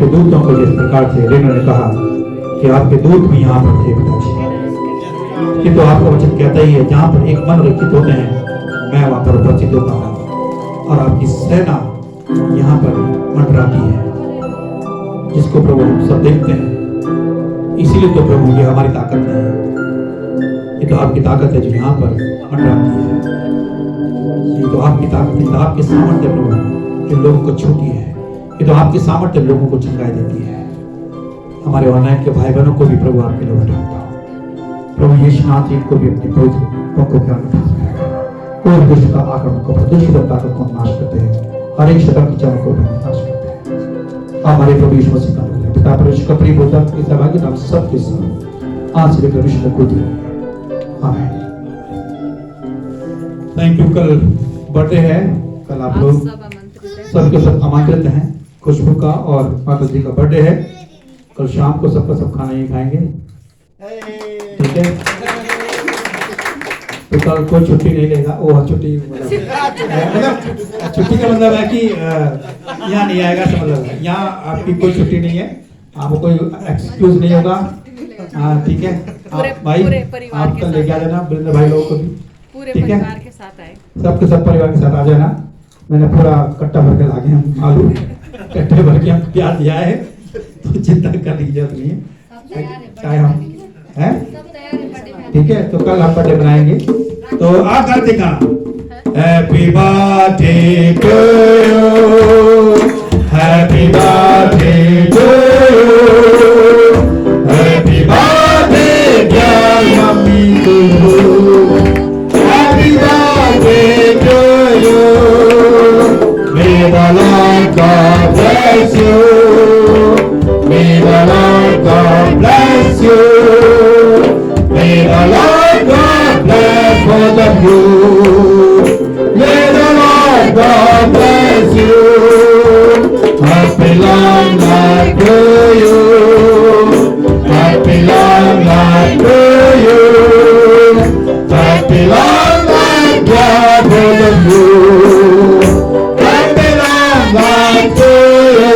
आपके दूतों को जिस प्रकार से रेणु ने कहा कि आपके दूत भी यहाँ पर थे पिताजी, किंतु आपका वचन कहता ही है जहाँ पर एक मन रचित होते हैं मैं वहाँ पर उपस्थित होता हूँ और आपकी सेना यहाँ पर मंडराती है, जिसको प्रभु हम सब देखते हैं। इसीलिए तो प्रभु ये हमारी ताकत नहीं है, ये तो आपकी ताकत है जो यहाँ पर मंडराती है। ये तो आपकी ताकत है, तो आपकी सामर्थ्य प्रभु जो लोगों को छूती है, ये तो आपकी सामर्थ्य लोगों को चंगाई देती है। हमारे ऑनलाइन के भाई बहनों को भी प्रभु आपके लिए बैठाता हूँ। प्रभु यीशु नाथ जी को भी अपनी पवित्र पंखों के अंदर और दुष्ट का आक्रमण को, दुष्ट ताकत को नाश करते हैं, हर एक शैतान की चाल को नाश करते हैं। हमारे प्रभु यीशु मसीह का नाम, पिता परमेश्वर का प्रिय पुत्र की सहभागी नाम सबके साथ आज से लेकर विश्व तक होती है। आमीन। Thank you. कल बर्थडे है, कल आप लोग सबके सब आमंत्रित हैं। खुशबू का और माता जी का बर्थडे है, कल शाम को सबका सब खाना ही खाएंगे, ठीक है। तो कल कोई छुट्टी नहीं लेगा, वो छुट्टी मतलब छुट्टी का मतलब है कि यहाँ नहीं आएगा, तो मतलब यहाँ आपकी कोई छुट्टी नहीं है, आपको कोई एक्सक्यूज नहीं होगा, ठीक है। आप भाई आप कल लेके आ जाना वृंद भाई लोगों को भी, पूरे ठीक है, परिवार के साथ आए, सबके सब परिवार के साथ आ जाना। मैंने पूरा कट्टा भर के लागे हम आलू, कट्टे भर के हम प्याज दिया है, तो चिंता करने की जरूरत नहीं है, चाहे हम हैं, ठीक है। तो कल हम बर्थडे बनाएंगे, तो आप करते गाना happy birthday to you, happy birthday to you, happy birthday dear mummy to you, happy birthday to you, may the Lord God bless you, may the Lord God bless you, may the Lord God bless both of you, may the Lord God bless you, happy long life to you, happy long life to you, happy long life God both of you, happy long life to you,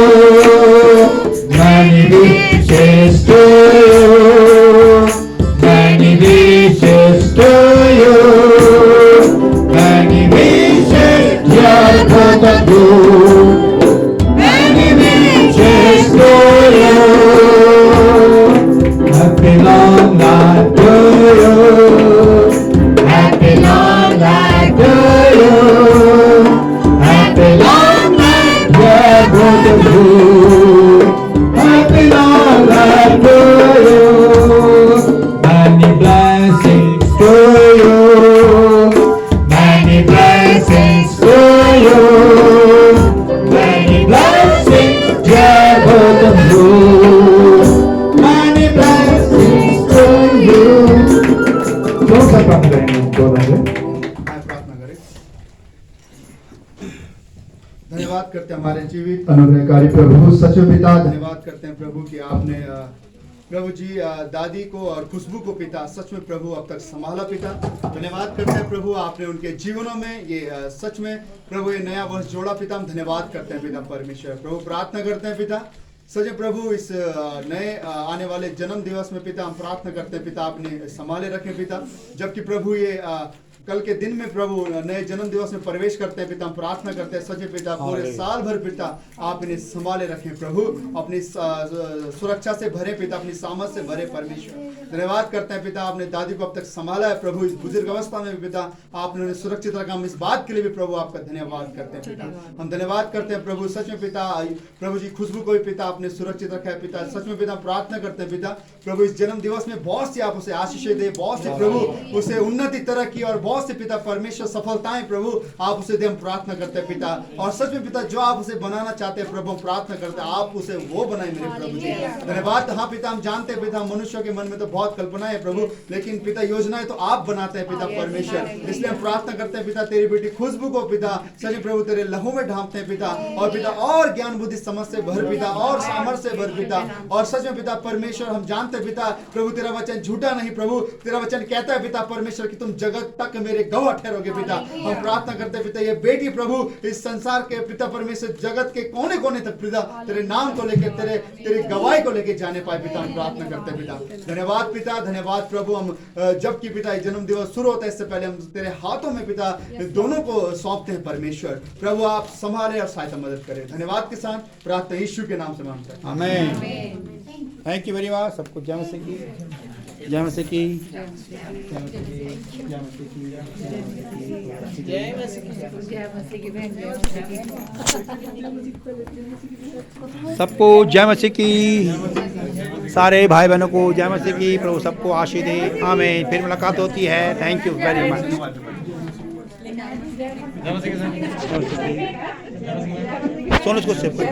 many wishes to you, many wishes to you, many wishes, dear both of you, many wishes to you, happy long life to you, happy long life to you, happy long life, dear both of you, happy long life to you. Many blessings to you, many blessings to you, many blessings, dear both of you, many blessings to you. कौन सा प्रार्थना करेंगे दोनों से? प्रार्थना करें। धन्यवाद करते हैं हमारे जीवित अनुग्रहकारी प्रभु सच्चे पिता, धन्यवाद करते हैं प्रभु कि आपने प्रभु जी दादी को और खुशबू को पिता सच में प्रभु अब तक संभाला पिता। धन्यवाद करते हैं प्रभु आपने उनके जीवनों में ये सच में प्रभु ये नया वर्ष जोड़ा पिता। हम धन्यवाद करते हैं पिता परमेश्वर। प्रभु प्रार्थना करते हैं पिता सच्चे प्रभु इस नए आने वाले जन्म दिवस में पिता हम प्रार्थना करते हैं पिता आपने संभाले रखें पिता। जबकि प्रभु ये कल के दिन में प्रभु नए जन्म दिवस में प्रवेश करते हैं पिता। हम प्रार्थना करते हैं सच्चे पिता पूरे साल भर पिता आप इन्हें संभाले रखें प्रभु, अपनी सुरक्षा से भरे पिता, अपनी सामर्थ से भरे परमेश्वर। धन्यवाद करते हैं पिता आपने दादी को अब तक संभाला है प्रभु, इस बुजुर्ग अवस्था में भी पिता आपने उन्हें सुरक्षित रखा। हम इस बात के लिए भी प्रभु आपका धन्यवाद करते हैं पिता। हम धन्यवाद करते हैं प्रभु सच में पिता प्रभु जी खुशबू को भी पिता आपने सुरक्षित रखा है पिता। सच में पिता प्रार्थना करते हैं पिता प्रभु इस जन्म दिवस में बहुत सी आप उसे आशीषें दे, बहुत से प्रभु उसे उन्नति तरक्की और बहुत से पिता परमेश्वर सफलताएं प्रभु आप उसे दे। हम प्रार्थना करते हैं पिता और सच में पिता जो आप उसे बनाना चाहते हैं प्रभु हम प्रार्थना करते हैं आप उसे वो बनाए मेरे प्रभु जी। धन्यवाद। हाँ पिता हम जानते हैं पिता मनुष्यों के मन में तो बहुत कल्पनाएं है प्रभु, लेकिन पिता योजनाएं तो आप बनाते हैं पिता परमेश्वर। इसलिए हम प्रार्थना करते हैं पिता तेरी बेटी खुशबू को पिता सच में प्रभु तेरे लहू में ढांपते हैं पिता और पिता और ज्ञान बुद्धि समझ से भर पिता और सामर्थ्य से भर पिता। और सच में पिता परमेश्वर हम जानते हैं पिता प्रभु तेरा वचन झूठा नहीं प्रभु, तेरा वचन कहता है पिता परमेश्वर कि तुम जगत तक में मेरे गवाह ठहरोगे पिता। हम प्रार्थना करते हैं पिता, ये बेटी प्रभु इस संसार के पिता परमेश्वर जगत के कोने कोने तक पिता तेरे नाम को लेकर तेरे गवाही को लेकर जाने पाए पिता। हम प्रार्थना करते हैं पिता। धन्यवाद पिता, धन्यवाद प्रभु। हम जबकि पिता ये जन्म दिवस शुरू होता है इससे पहले हम तेरे हाथों में पिता दोनों को सौंपते हैं परमेश्वर। प्रभु आप संभाले और सहायता मदद करें। धन्यवाद के साथ प्रार्थना यीशु के नाम से मांगते हैं, आमीन। Thank you very much. सबको जय मसीह की, जय मसीह की, सबको जय मसीह की, सारे भाई बहनों को जय मसीह की। प्रभु सबको आशीष दे, आमीन। फिर मुलाकात होती है। Thank you very much. Sonu को सेव कर।